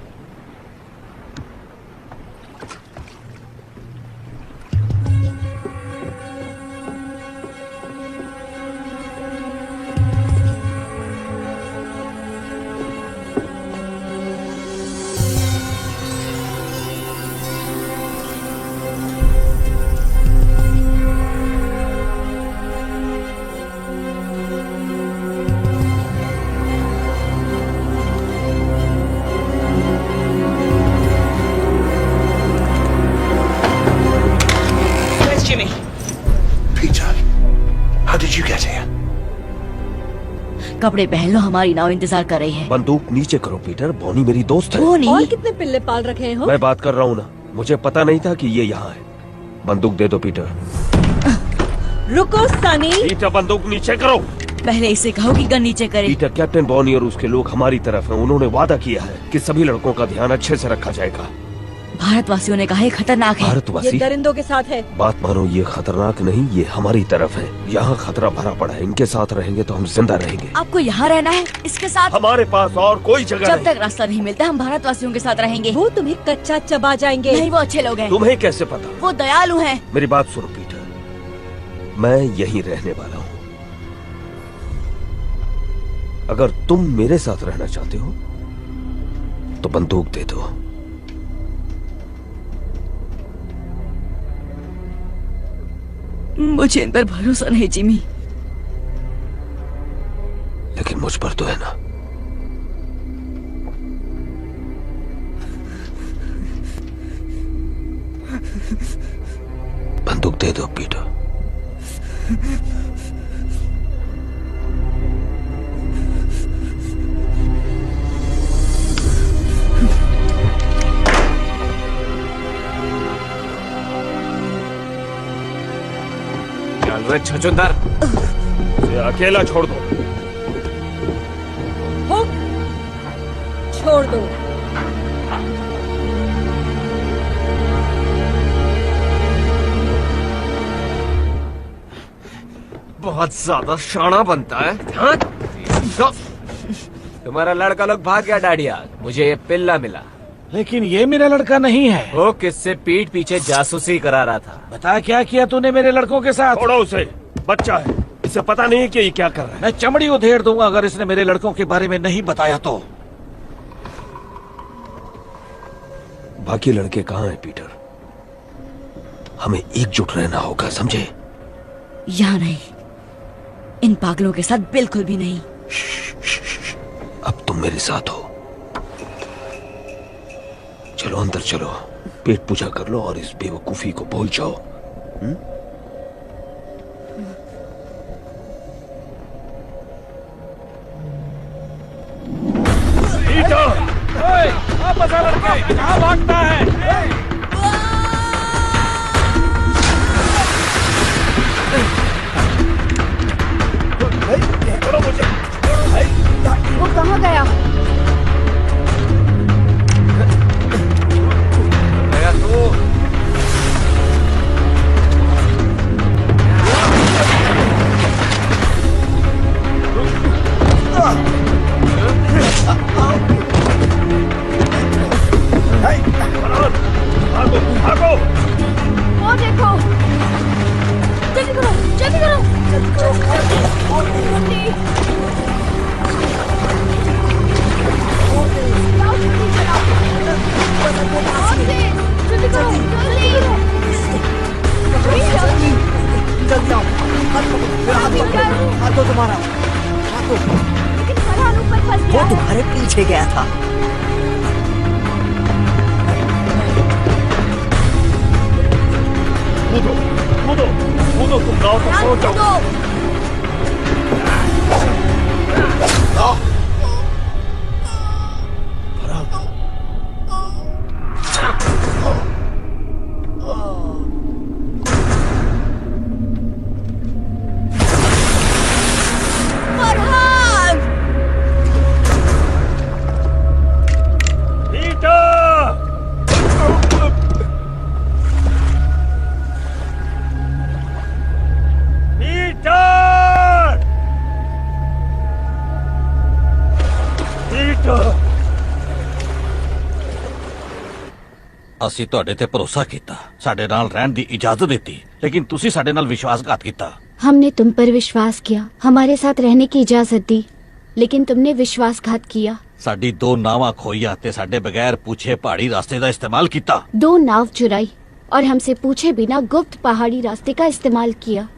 कपड़े पहन लो, हमारी नाव इंतजार कर रही है। बंदूक नीचे करो पीटर, बोनी मेरी दोस्त है। बोनी? और कितने पिल्ले पाल रखे हो? मैं बात कर रहा हूँ ना, मुझे पता नहीं था कि ये यहाँ है। बंदूक दे दो पीटर। रुको सनी। पीटर, बंदूक नीचे करो। पहले इसे कहो कि गन नीचे करे। पीटर, कैप्टन बॉनी और उसके लोग हमारी तरफ हैं। उन्होंने वादा किया है कि सभी लड़कों का ध्यान अच्छे से रखा जाएगा। भारतवासियों ने कहा है खतरनाक है। भारतवासी? ये दरिंदों के साथ है। बात मानो, ये खतरनाक नहीं, ये हमारी तरफ है। यहाँ खतरा भरा पड़ा है। इनके साथ रहेंगे तो हम जिंदा रहेंगे। आपको यहाँ रहना है इसके साथ? हमारे पास और कोई जगह जब तक रास्ता नहीं मिलता हम भारतवासियों के साथ रहेंगे। वो तुम्हें कच्चा चबा जाएंगे। नहीं, वो अच्छे लोग हैं। तुम्हें कैसे पता? वो दयालु हैं। मेरी बात सुनो पीटर, मैं यहीं रहने वाला हूँ। अगर तुम मेरे साथ रहना चाहते हो तो बंदूक दे दो। मुझे इन पर भरोसा नहीं जिमी। लेकिन मुझ पर तो है ना। बंदूक दे दो पीटर। छछूंदर, इसे अकेला छोड़ दो। हुक, छोड़ दो। बहुत ज्यादा शाना बनता है। हाँ? तुम्हारा लड़का लोग भाग गया डाडिया। मुझे ये पिल्ला मिला। लेकिन ये मेरा लड़का नहीं है। वो किससे पीठ पीछे जासूसी करा रहा था। बता क्या किया तूने मेरे लड़कों के साथ? छोड़ो उसे, बच्चा है। इसे पता नहीं कि ये क्या कर रहा है। मैं चमड़ी उधेड़ दूंगा अगर इसने मेरे लड़कों के बारे में नहीं बताया तो। बाकी लड़के कहाँ हैं पीटर? हमें एकजुट रहना होगा, समझे? यहाँ नहीं, इन पागलों के साथ बिल्कुल भी नहीं। अब तुम मेरे साथ हो। चलो अंदर चलो, पेट पूजा कर लो और इस बेवकूफी को भूल जाओ। आप बता लड़के, कहाँ भागता है? वो कहाँ गया? गया तू। भागो भागो। वो देखो, जल्दी करो, जल्दी करो, जल्दी करो, जल्दी। जल्दी करो, जल्दी आओ, हाथ दो तुम्हारा, हाथ दो। लेकिन फरहान ऊपर फंस गया। वो तुम्हारे पीछे गया था। कूदो कूदो कूदो, तुम गाँव तक पहुंच जाओ। ਅਸੀਂ ਤੁਹਾਡੇ ਤੇ ਭਰੋਸਾ ਕੀਤਾ, ਸਾਡੇ ਨਾਲ ਰਹਿਣ ਦੀ ਇਜਾਜ਼ਤ ਦਿੱਤੀ, ਲੇਕਿन ਤੁਸੀਂ ਸਾਡੇ ਨਾਲ ਵਿਸ਼ਵਾਸਘਾਤ ਕੀਤਾ। हमने तुम पर विश्वास किया, हमारे साथ रहने की इजाजत दी, लेकिन तुमने विश्वासघात किया। ਸਾਡੀ ਦੋ ਨਾਵਾਂ ਖੋਈਆਂ ਤੇ ਸਾਡੇ ਬਗੈਰ पूछे पहाड़ी रास्ते का इस्तेमाल किया। 2 नाव चुराई और हमसे पूछे बिना गुप्त पहाड़ी रास्ते का इस्तेमाल किया।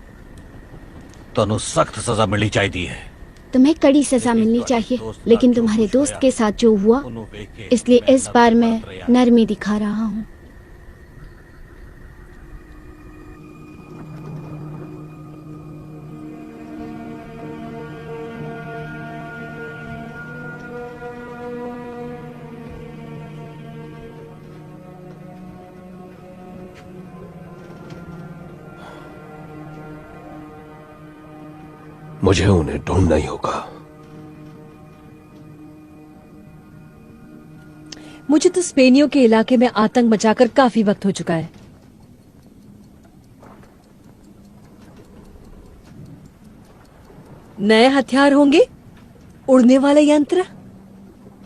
ਤੁਹਾਨੂੰ सख्त सजा मिलनी चाहिए। तुम्हें कड़ी सजा मिलनी चाहिए, लेकिन तुम्हारे दोस्त के साथ जो हुआ, इसलिए इस बार मैं नरमी दिखा रहा हूँ। मुझे उन्हें ढूंढना ही होगा। मुझे तो स्पेनियों के इलाके में आतंक मचाकर काफी वक्त हो चुका है। नए हथियार होंगे, उड़ने वाले यंत्र।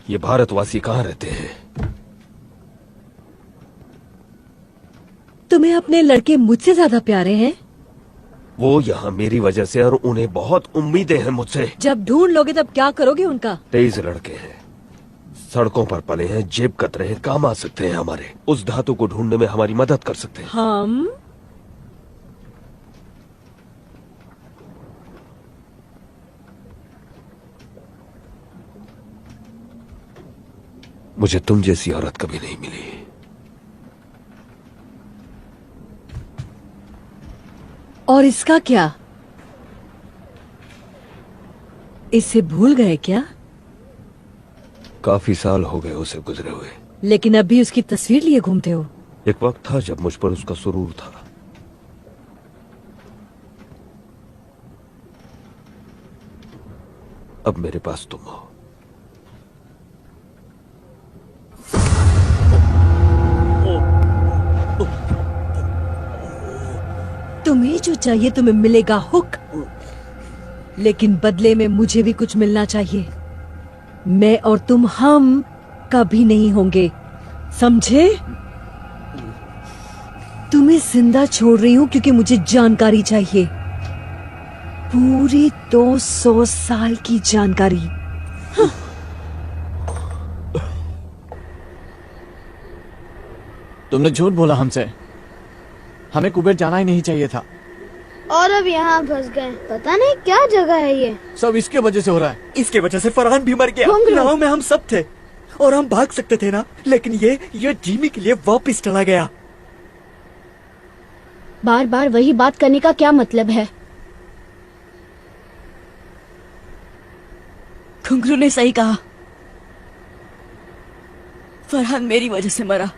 ये भारतवासी कहाँ रहते हैं? तुम्हें अपने लड़के मुझसे ज्यादा प्यारे हैं। वो यहाँ मेरी वजह से, और उन्हें बहुत उम्मीदें हैं मुझसे। जब ढूंढ लोगे तब क्या करोगे उनका? 23 लड़के हैं, सड़कों पर पले हैं, जेब कतरे हैं, काम आ सकते हैं हमारे। उस धातु को ढूंढने में हमारी मदद कर सकते हैं। हम मुझे तुम जैसी औरत कभी नहीं मिली। और इसका क्या? इसे भूल गए क्या? काफी साल हो गए उसे गुजरे हुए, लेकिन अब भी उसकी तस्वीर लिए घूमते हो। एक वक्त था जब मुझ पर उसका सुरूर था। अब मेरे पास तुम हो। तुम्हें जो चाहिए तुम्हें मिलेगा, हुक। लेकिन बदले में मुझे भी कुछ मिलना चाहिए। मैं और तुम हम कभी नहीं होंगे, समझे? तुम्हें जिंदा छोड़ रही हूं क्योंकि मुझे जानकारी चाहिए। पूरी 200 साल की जानकारी। तुमने झूठ बोला हमसे। हमें कुबेर जाना ही नहीं चाहिए था। और अब यहाँ फंस गए। पता नहीं क्या जगह है ये। सब इसके वजह से हो रहा है। इसके वजह से फरहान भी मर गया। नाव में हम सब थे और हम भाग सकते थे ना, लेकिन ये जिमी के लिए वापस चला गया। बार बार वही बात करने का क्या मतलब है? घुंघरू ने सही कहा, फरहान मेरी वजह से मरा।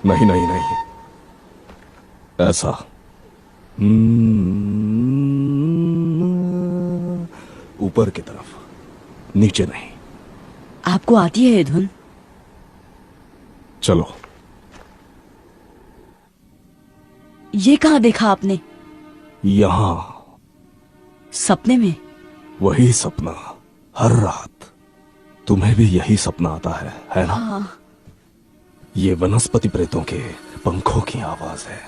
नहीं नहीं नहीं, ऐसा ऊपर की तरफ, नीचे नहीं। आपको आती है ये धुन? चलो। ये कहाँ देखा आपने? यहां। सपने में? वही सपना हर रात। तुम्हें भी यही सपना आता है ना? हाँ। ये वनस्पति प्रेतों के पंखों की आवाज है।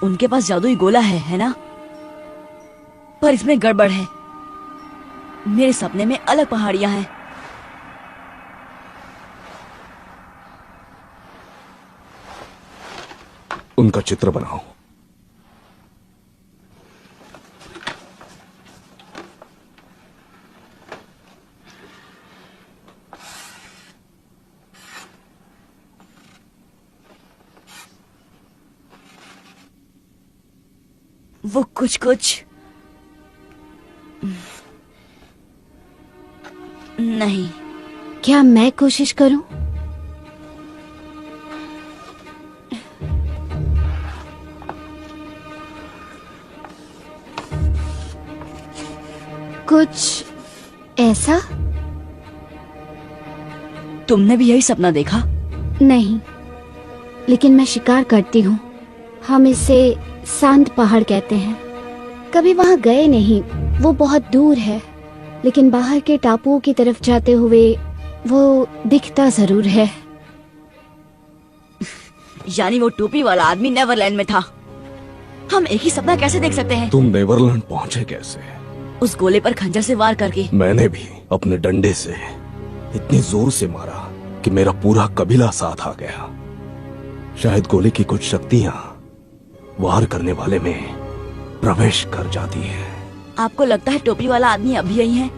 उनके पास जादुई गोला है ना? पर इसमें गड़बड़ है। मेरे सपने में अलग पहाड़ियां हैं। उनका चित्र बनाओ। वो कुछ कुछ नहीं। क्या मैं कोशिश करूं? कुछ ऐसा? तुमने भी यही सपना देखा? नहीं, लेकिन मैं शिकार करती हूँ। हम इसे शांत पहाड़ कहते हैं। कभी वहाँ गए नहीं, वो बहुत दूर है, लेकिन बाहर के टापुओं की तरफ जाते हुए वो दिखता जरूर है। यानी वो टोपी वाला आदमी नेवरलैंड में था। हम एक ही सपना कैसे देख सकते हैं? तुम नेवरलैंड पहुंचे कैसे? उस गोले पर खंजर से वार करके। मैंने भी अपने डंडे से इतनी जोर से मारा कि मेरा पूरा कबीला साथ आ गया। शायद गोले की कुछ शक्तियां वार करने वाले में प्रवेश कर जाती है। आपको लगता है टोपी वाला आदमी अभी यही है?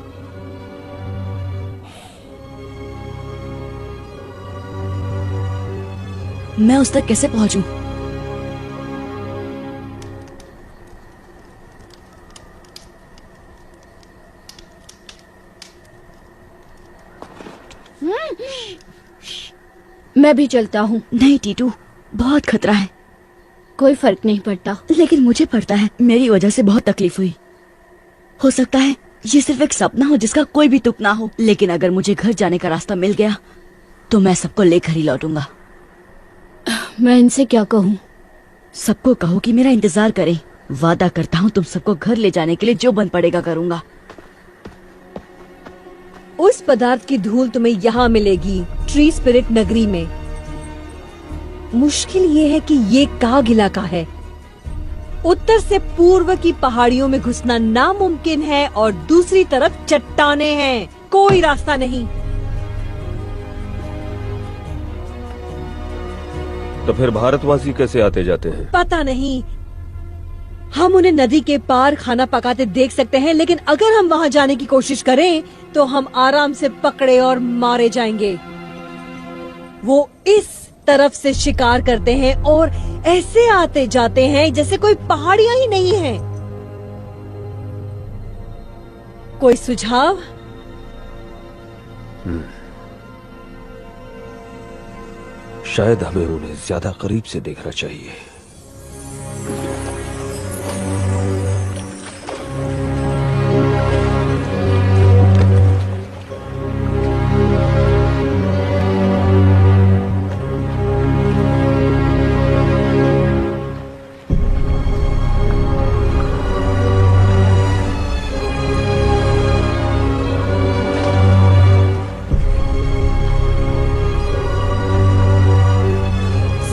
मैं उस तक कैसे पहुंचूं? मैं भी चलता हूँ। नहीं टीटू, बहुत खतरा है। कोई फर्क नहीं पड़ता। लेकिन मुझे पड़ता है। मेरी वजह से बहुत तकलीफ हुई। हो सकता है ये सिर्फ एक सपना हो जिसका कोई भी तुक ना हो, लेकिन अगर मुझे घर जाने का रास्ता मिल गया तो मैं सबको लेकर ही लौटूंगा। मैं इनसे क्या कहूँ? सबको कहो कि मेरा इंतजार करें। वादा करता हूँ तुम सबको घर ले जाने के लिए जो बन पड़ेगा करूंगा। उस पदार्थ की धूल तुम्हें यहाँ मिलेगी, ट्री स्पिरिट नगरी में। मुश्किल ये है कि ये काग इलाका है। उत्तर से पूर्व की पहाड़ियों में घुसना नामुमकिन है और दूसरी तरफ चट्टाने हैं। कोई रास्ता नहीं। तो फिर भारतवासी कैसे आते जाते हैं? पता नहीं। हम उन्हें नदी के पार खाना पकाते देख सकते हैं, लेकिन अगर हम वहाँ जाने की कोशिश करें तो हम आराम से पकड़े और मारे जाएंगे। वो इस तरफ से शिकार करते हैं और ऐसे आते जाते हैं जैसे कोई पहाड़ियां ही नहीं है। कोई सुझाव? शायद हमें उन्हें ज्यादा करीब से देखना चाहिए।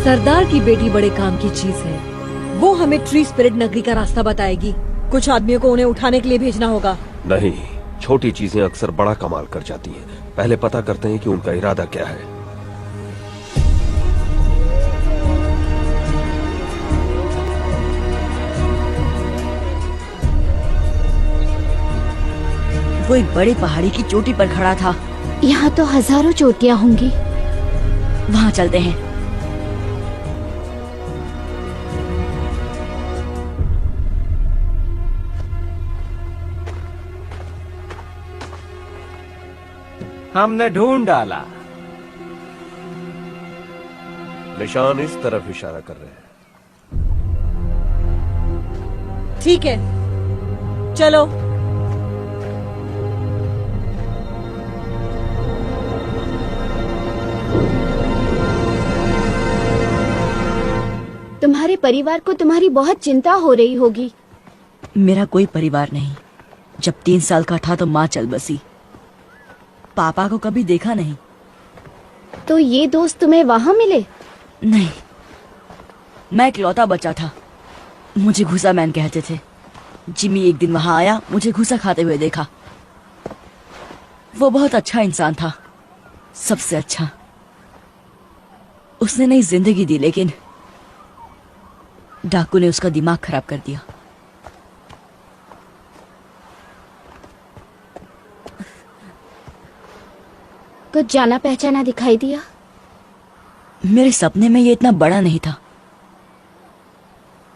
सरदार की बेटी बड़े काम की चीज है। वो हमें ट्री स्पिरिट नगरी का रास्ता बताएगी। कुछ आदमियों को उन्हें उठाने के लिए भेजना होगा। नहीं, छोटी चीजें अक्सर बड़ा कमाल कर जाती हैं। पहले पता करते हैं कि उनका इरादा क्या है। वो एक बड़ी पहाड़ी की चोटी पर खड़ा था। यहाँ तो हजारों चोटियाँ होंगी। वहाँ चलते हैं। हमने ढूंढ डाला। निशान इस तरफ इशारा कर रहे हैं। ठीक है, चलो। तुम्हारे परिवार को तुम्हारी बहुत चिंता हो रही होगी। मेरा कोई परिवार नहीं। जब 3 साल का था तो माँ चल बसी। पापा को कभी देखा नहीं। तो ये दोस्त तुम्हें वहाँ मिले? नहीं, मैं इकलौता बच्चा था। मुझे घुसा मैन कहते थे। जिमी एक दिन वहां आया, मुझे घुसा खाते हुए देखा। वो बहुत अच्छा इंसान था, सबसे अच्छा। उसने नई जिंदगी दी, लेकिन डाकू ने उसका दिमाग खराब कर दिया। कुछ जाना पहचाना दिखाई दिया? मेरे सपने में ये इतना बड़ा नहीं था।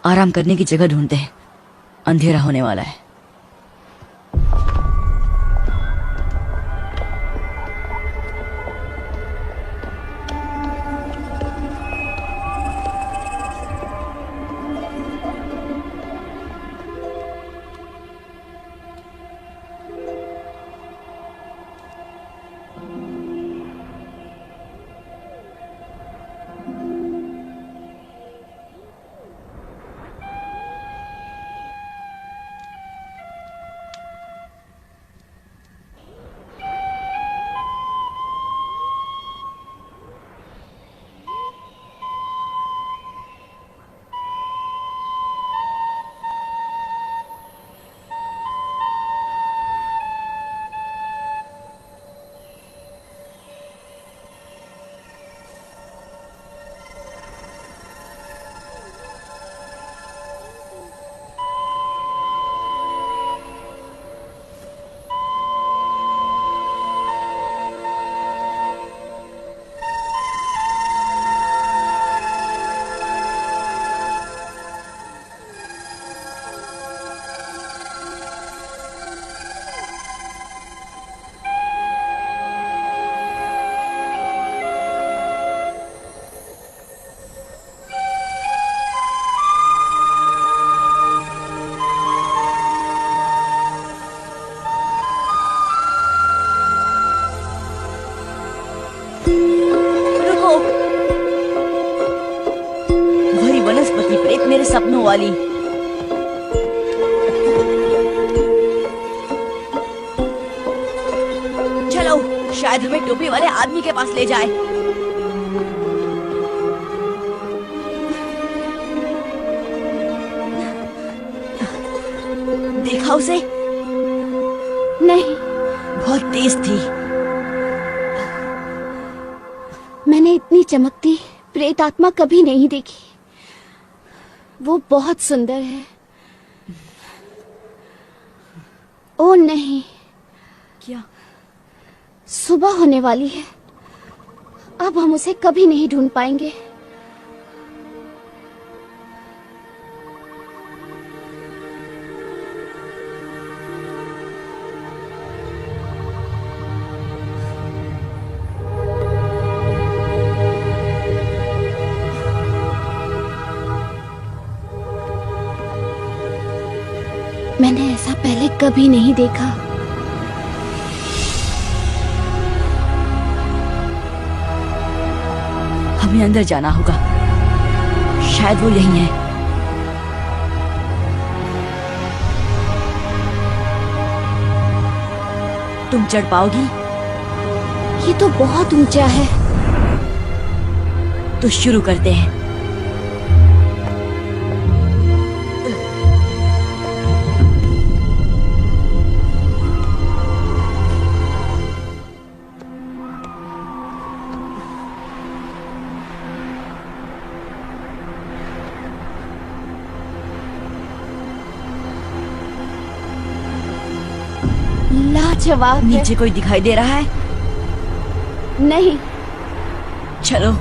आराम करने की जगह ढूंढते हैं, अंधेरा होने वाला है। वनस्पति प्रेत मेरे सपनों वाली। चलो, शायद हमें टोपी वाले आदमी के पास ले जाए। देखा उसे? नहीं। बहुत तेज थी। मैंने इतनी चमकती प्रेत आत्मा कभी नहीं देखी। वो बहुत सुंदर है। ओ नहीं। क्या? सुबह होने वाली है। अब हम उसे कभी नहीं ढूंढ पाएंगे। कभी नहीं देखा। हमें अंदर जाना होगा, शायद वो यही है। तुम चढ़ पाओगी? ये तो बहुत ऊंचा है। तो शुरू करते हैं। लाजवाब। नीचे कोई दिखाई दे रहा है? नहीं। चलो,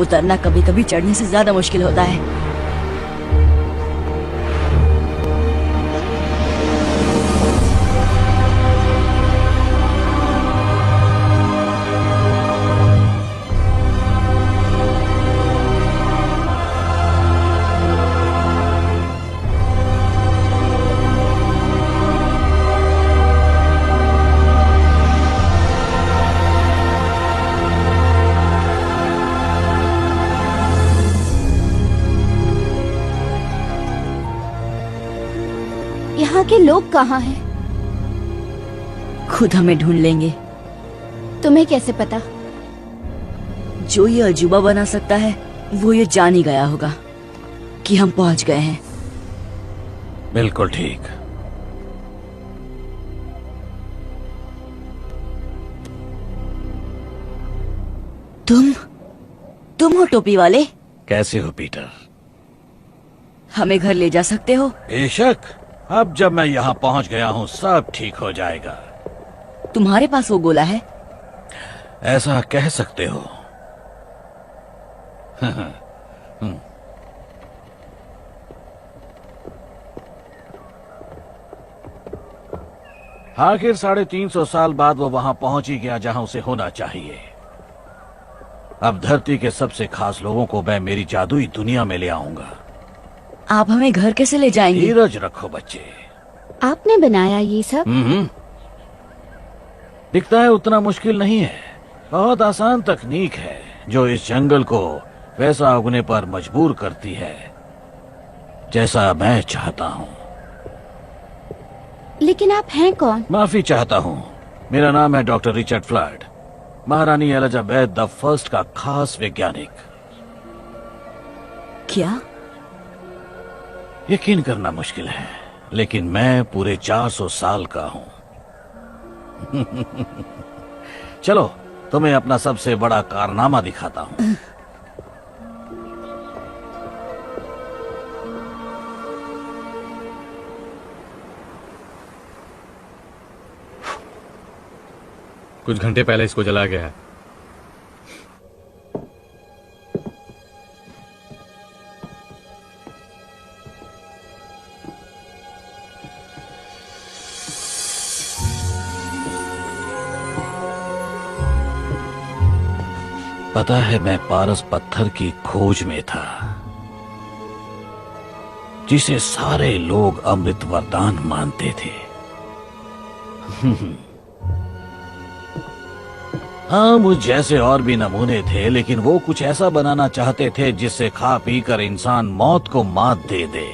उतरना कभी कभी चढ़ने से ज्यादा मुश्किल होता है। यहाँ के लोग कहाँ हैं? खुद हमें ढूंढ लेंगे। तुम्हें कैसे पता? जो ये अजूबा बना सकता है वो ये जान ही गया होगा कि हम पहुंच गए हैं। बिल्कुल ठीक। तुम हो टोपी वाले? कैसे हो पीटर? हमें घर ले जा सकते हो? बेशक। अब जब मैं यहाँ पहुँच गया हूँ सब ठीक हो जाएगा। तुम्हारे पास वो गोला है? ऐसा कह सकते हो। आखिर 350 साल बाद वो वहां पहुंच ही गया जहां उसे होना चाहिए। अब धरती के सबसे खास लोगों को मैं मेरी जादुई दुनिया में ले आऊंगा। आप हमें घर कैसे ले जाएंगे? धीरज रखो बच्चे। आपने बनाया ये सब? दिखता है उतना मुश्किल नहीं है। बहुत आसान तकनीक है जो इस जंगल को वैसा उगने पर मजबूर करती है जैसा मैं चाहता हूँ। लेकिन आप हैं कौन? माफी चाहता हूँ। मेरा नाम है डॉक्टर रिचर्ड फ्लड, महारानी एलिजाबेथ द फर्स्ट का खास वैज्ञानिक। क्या? यकीन करना मुश्किल है, लेकिन मैं पूरे 400 साल का हूँ। चलो तुम्हें अपना सबसे बड़ा कारनामा दिखाता हूँ। कुछ घंटे पहले इसको जलाया गया है। पता है मैं पारस पत्थर की खोज में था जिसे सारे लोग अमृत वरदान मानते थे। हाँ, मुझ जैसे और भी नमूने थे, लेकिन वो कुछ ऐसा बनाना चाहते थे जिससे खा पी कर इंसान मौत को मात दे दे।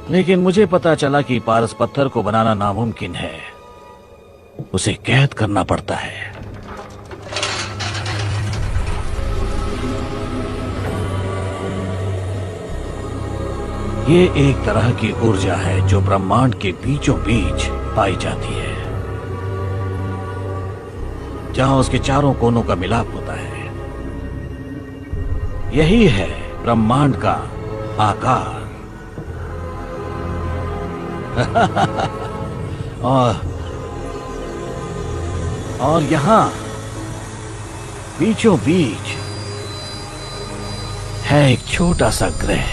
लेकिन मुझे पता चला कि पारस पत्थर को बनाना नामुमकिन है, उसे कैद करना पड़ता है। ये एक तरह की ऊर्जा है जो ब्रह्मांड के बीचों बीच पाई जाती है, जहां उसके चारों कोनों का मिलाप होता है। यही है ब्रह्मांड का आकार। और यहां बीचों बीच है एक छोटा सा ग्रह,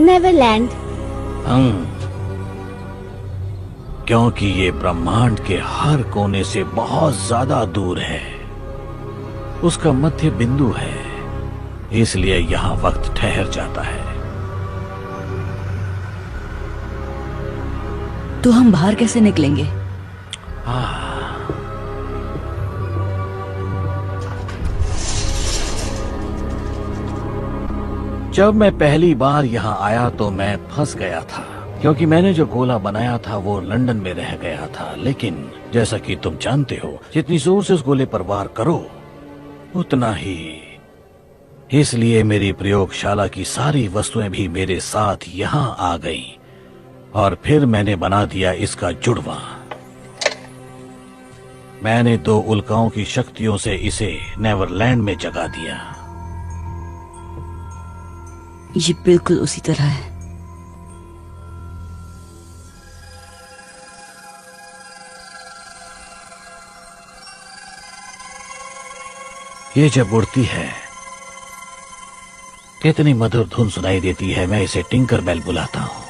नेवरलैंड। क्योंकि ये ब्रह्मांड के हर कोने से बहुत ज्यादा दूर है, उसका मध्य बिंदु है, इसलिए यहां वक्त ठहर जाता है। तो हम बाहर कैसे निकलेंगे? जब मैं पहली बार यहाँ आया तो मैं फंस गया था, क्योंकि मैंने जो गोला बनाया था वो लंदन में रह गया था। लेकिन जैसा कि तुम जानते हो, जितनी जोर से उस गोले पर वार करो उतना ही। इसलिए मेरी प्रयोगशाला की सारी वस्तुएं भी मेरे साथ यहाँ आ गईं, और फिर मैंने बना दिया इसका जुड़वा। मैंने 2 उल्काओं की शक्तियों से इसे नेवरलैंड में जगा दिया। ये बिल्कुल उसी तरह है। ये जब उड़ती है कितनी मधुर धुन सुनाई देती है। मैं इसे टिंकर बेल बुलाता हूं।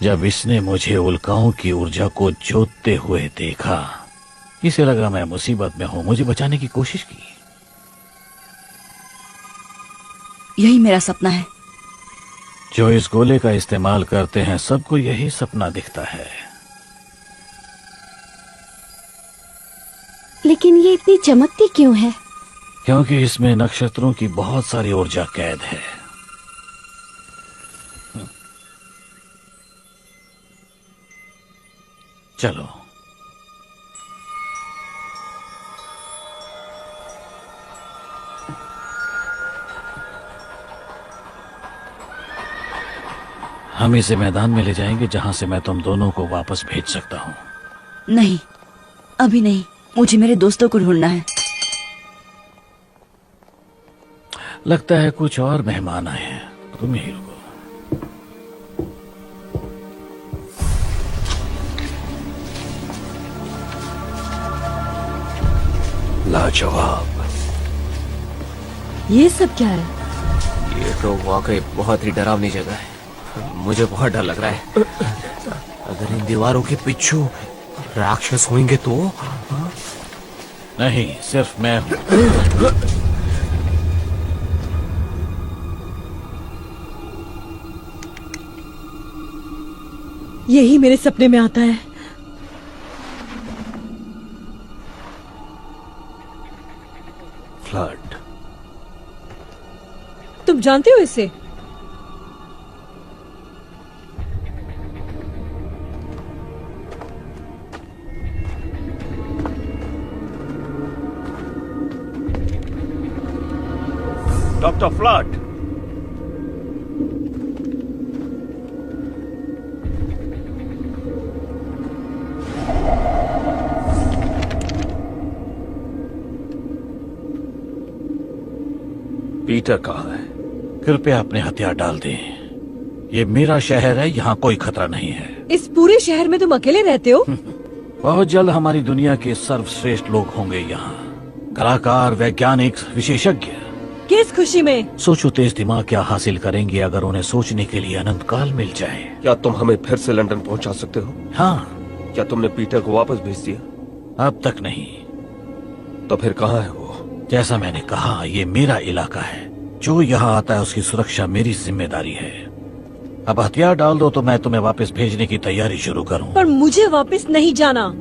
जब इसने मुझे उल्काओं की ऊर्जा को जोतते हुए देखा, इसे लगा मैं मुसीबत में हूं, मुझे बचाने की कोशिश की। यही मेरा सपना है। जो इस गोले का इस्तेमाल करते हैं सबको यही सपना दिखता है। लेकिन ये इतनी चमकती क्यों है? क्योंकि इसमें नक्षत्रों की बहुत सारी ऊर्जा कैद है। चलो, हम इसे मैदान में ले जाएंगे जहां से मैं तुम दोनों को वापस भेज सकता हूं। नहीं, अभी नहीं। मुझे मेरे दोस्तों को ढूंढना है। लगता है कुछ और मेहमान आए हैं, तुम यहीं रुको। लाजवाब। ये सब क्या है? ये तो वाकई बहुत ही डरावनी जगह है। मुझे बहुत डर लग रहा है। अगर इन दीवारों के पीछे राक्षस होंगे तो? नहीं, सिर्फ मैं हूं। यही मेरे सपने में आता है। फ्लड। तुम जानते हो इसे? Doctor flood. पीटर कहाँ है? कृपया अपने हथियार डाल दें। ये मेरा शहर है, यहाँ कोई खतरा नहीं है। इस पूरे शहर में तुम अकेले रहते हो? बहुत जल्द हमारी दुनिया के सर्वश्रेष्ठ लोग होंगे यहाँ। कलाकार, वैज्ञानिक, विशेषज्ञ। किस खुशी में? सोचो तेज दिमाग क्या हासिल करेंगे अगर उन्हें सोचने के लिए अनंत काल मिल जाए। क्या तुम हमें फिर से लंदन पहुंचा सकते हो? हाँ। क्या तुमने पीटर को वापस भेज दिया? अब तक नहीं। तो फिर कहाँ है वो? जैसा मैंने कहा, ये मेरा इलाका है। जो यहाँ आता है उसकी सुरक्षा मेरी जिम्मेदारी है। अब हथियार डाल दो तो मैं तुम्हें वापस भेजने की तैयारी शुरू करूँ। पर मुझे वापस नहीं जाना।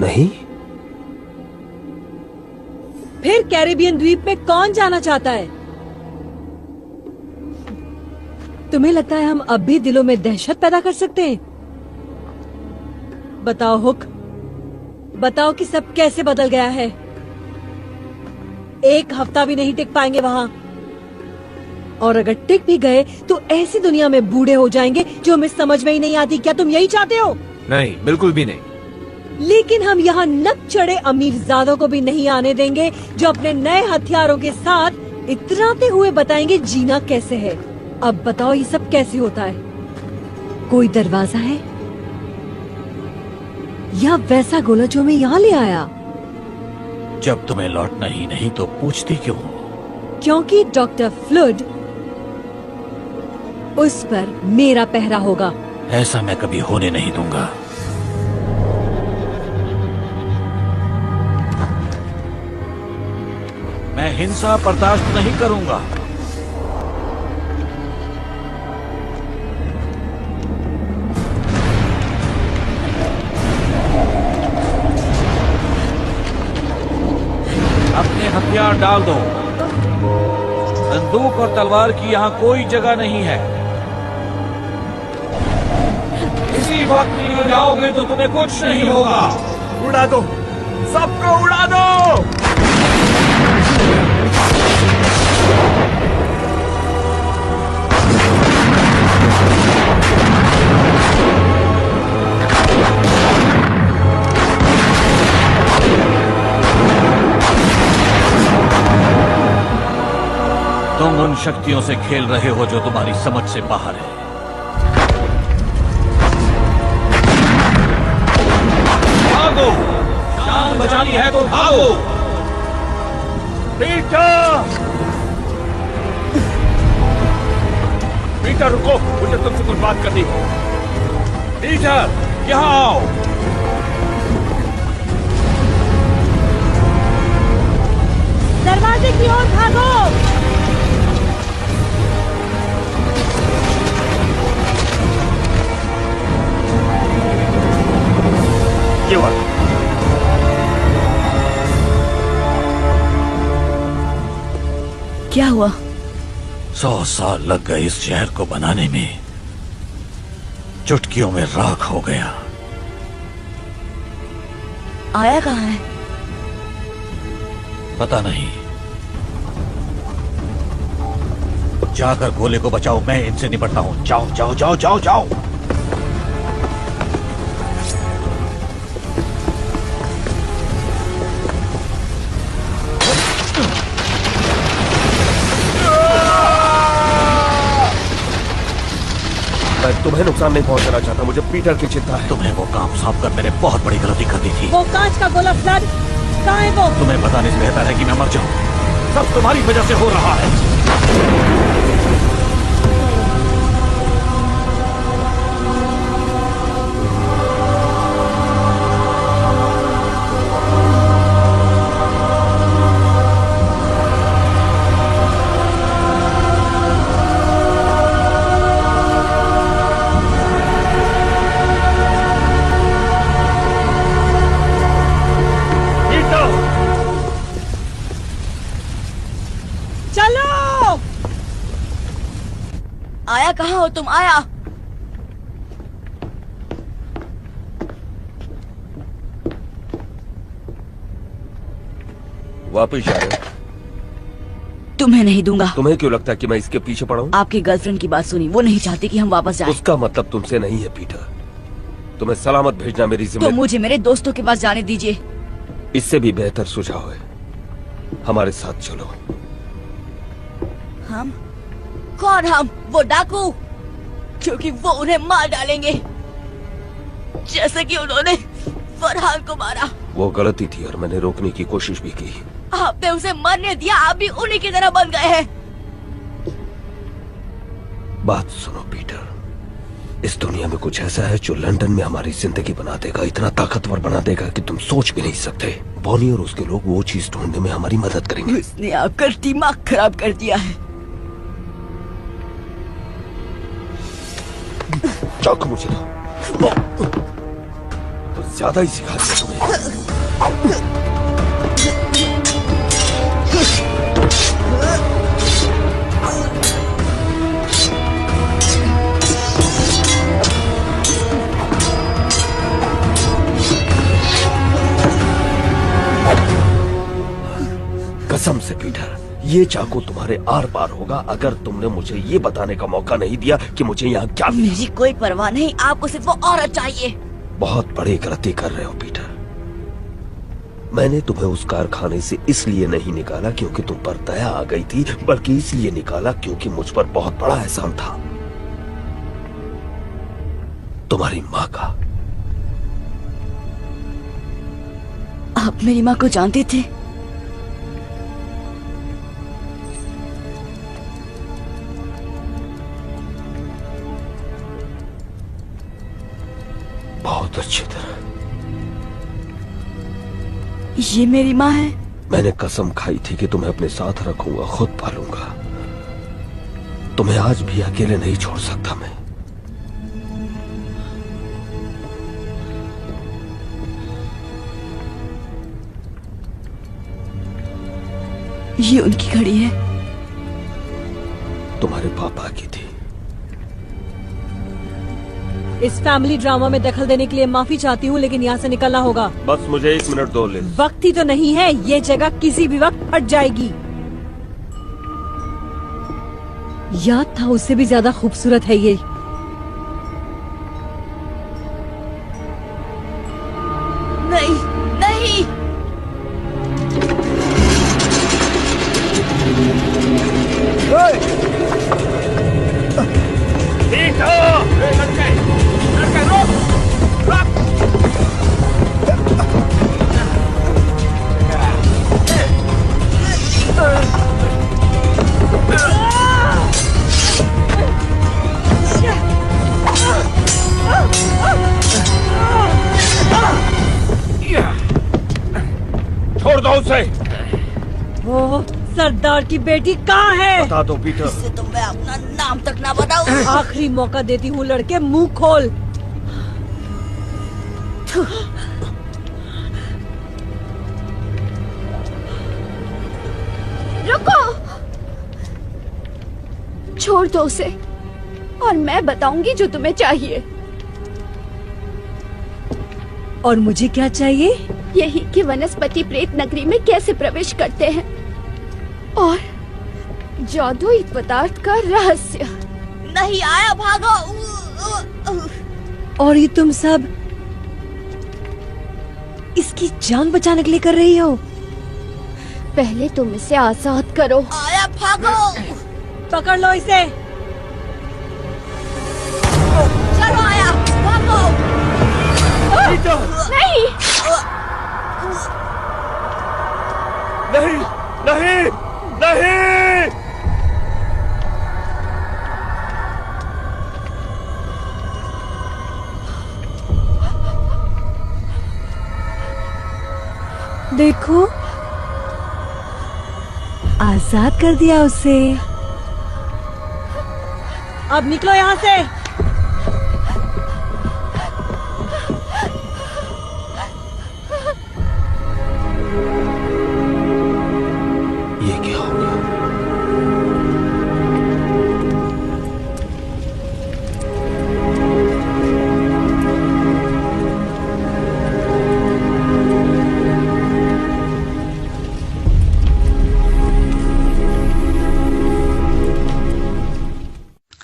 नहीं? फिर कैरिबियन द्वीप में कौन जाना चाहता है? तुम्हें लगता है हम अब भी दिलों में दहशत पैदा कर सकते हैं? बताओ हुक, बताओ कि सब कैसे बदल गया है। 1 हफ्ता भी नहीं टिक पाएंगे वहाँ, और अगर टिक भी गए तो ऐसी दुनिया में बूढ़े हो जाएंगे जो हमें समझ में ही नहीं आती। क्या तुम यही चाहते हो? नहीं, बिल्कुल भी नहीं। लेकिन हम यहाँ नक चढ़े अमीरजादों को भी नहीं आने देंगे जो अपने नए हथियारों के साथ इतराते हुए बताएंगे जीना कैसे है। अब बताओ ये सब कैसे होता है? कोई दरवाजा है या वैसा गोला जो हमें यहाँ ले आया? जब तुम्हें लौटना ही नहीं तो पूछती क्यों? क्योंकि डॉक्टर फ्लड, उस पर मेरा पहरा होगा। ऐसा मैं कभी होने नहीं दूंगा। मैं हिंसा बर्दाश्त नहीं करूंगा। अपने हथियार डाल दो। बंदूक और तलवार की यहाँ कोई जगह नहीं है। इसी वक्त निकल जाओगे तो तुम्हें कुछ नहीं होगा। उड़ा दो, सबको उड़ा दो। तुम उन शक्तियों से खेल रहे हो जो तुम्हारी समझ से बाहर है। भागो, जान बचानी है तो भागो। पीटर! पीटर रुको, मुझे तुमसे कुछ बात करनी है। पीटर, यहाँ आओ। दरवाजे की ओर भागो। ये वाला। क्या हुआ? 100 साल लग गए इस शहर को बनाने में, चुटकियों में राख हो गया। आया कहाँ है? पता नहीं। जाकर गोले को बचाओ, मैं इनसे निपटता हूं। जाओ जाओ जाओ जाओ जाओ। मैं तुम्हें नुकसान नहीं पहुंचाना चाहता, मुझे पीटर की चिंता है। तुम्हें वो काम सौंप कर मैंने बहुत बड़ी गलती कर दी थी। वो कांच का गोला फ्लड कहाँ है वो? तुम्हें बताने से बेहतर है कि मैं मर जाऊं। सब तुम्हारी वजह से हो रहा है। आया कहाँ हो तुम? आया। वापस जा रहे हो? तुम्हें नहीं दूंगा। तुम्हें क्यों लगता है कि मैं इसके पीछे पड़ा हूँ? आपकी गर्लफ्रेंड की बात सुनी, वो नहीं चाहती कि हम वापस जाएं। उसका मतलब तुमसे नहीं है पीटर। तुम्हें सलामत भेजना मेरी तो जिम्मेदारी। मुझे मेरे दोस्तों के पास जाने दीजिए। इससे भी बेहतर सुझाव है, हमारे साथ चलो। हम? कौन हम? वो डाकू, क्योंकि वो उन्हें मार डालेंगे जैसे कि उन्होंने फरहान को मारा। वो गलती थी और मैंने रोकने की कोशिश भी की। आपने उसे मरने दिया, आप भी उन्हीं की तरह बन गए हैं। बात सुनो पीटर, इस दुनिया में कुछ ऐसा है जो लंदन में हमारी जिंदगी बना देगा, इतना ताकतवर बना देगा कि तुम सोच भी नहीं सकते। बॉनी और उसके लोग वो चीज ढूंढने में हमारी मदद करेंगे। उसने आपका दिमाग खराब कर दिया है। चाकू मुझे दो। तो ज्यादा ही सिखा दिया तुम्हें। कसम से पीटर, ये चाकू तुम्हारे आर पार होगा अगर तुमने मुझे ये बताने का मौका नहीं दिया कि मुझे यहाँ क्या। मेरी कोई परवाह नहीं, आपको सिर्फ वो औरत चाहिए। बहुत बड़ी गलती कर रहे हो पीटर। मैंने तुम्हें उस कारखाने से इसलिए नहीं निकाला क्योंकि तुम पर दया आ गई थी, बल्कि इसलिए निकाला क्योंकि मुझ पर बहुत बड़ा एहसान था, तुम्हारी माँ का। आप मेरी माँ को जानते थे? बहुत अच्छी तरह। ये मेरी माँ है? मैंने कसम खाई थी कि तुम्हें अपने साथ रखूंगा, खुद पालूंगा। तुम्हें आज भी अकेले नहीं छोड़ सकता मैं। ये उनकी घड़ी है। तुम्हारे पापा की थी। इस फैमिली ड्रामा में दखल देने के लिए माफी चाहती हूँ, लेकिन यहाँ से निकलना होगा। बस मुझे 1 मिनट दो लिज। वक्त ही तो नहीं है, ये जगह किसी भी वक्त फट जाएगी। याद था उससे भी ज्यादा खूबसूरत है ये। नहीं नहीं, छोड़ दो उसे। वो सरदार की बेटी कहाँ है? बता दो पीटर। इससे तो मैं अपना नाम तक ना बताऊं। आखिरी मौका देती हूँ लड़के, मुंह खोल। रुको, छोड़ दो उसे और मैं बताऊंगी जो तुम्हें चाहिए। और मुझे क्या चाहिए? यही कि वनस्पति प्रेत नगरी में कैसे प्रवेश करते हैं और जादुई पदार्थ का रहस्य। नहीं आया, भागो। और ये तुम सब इसकी जान बचाने के लिए कर रही हो? पहले तुम इसे आजाद करो। आया, भागो। पकड़ लो इसे। चलो आया, भागो। नहीं नहीं नहीं नहीं। देखो, आजाद कर दिया उसे। अब निकलो यहाँ से। ये क्या हो गया?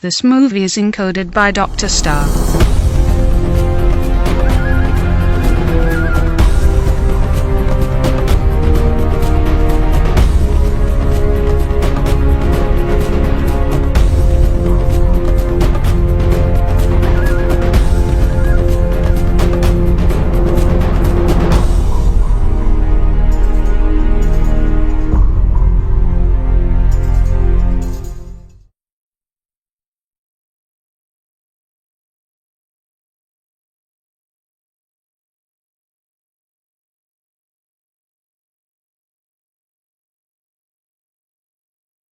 This movie is encoded by Dr. Star.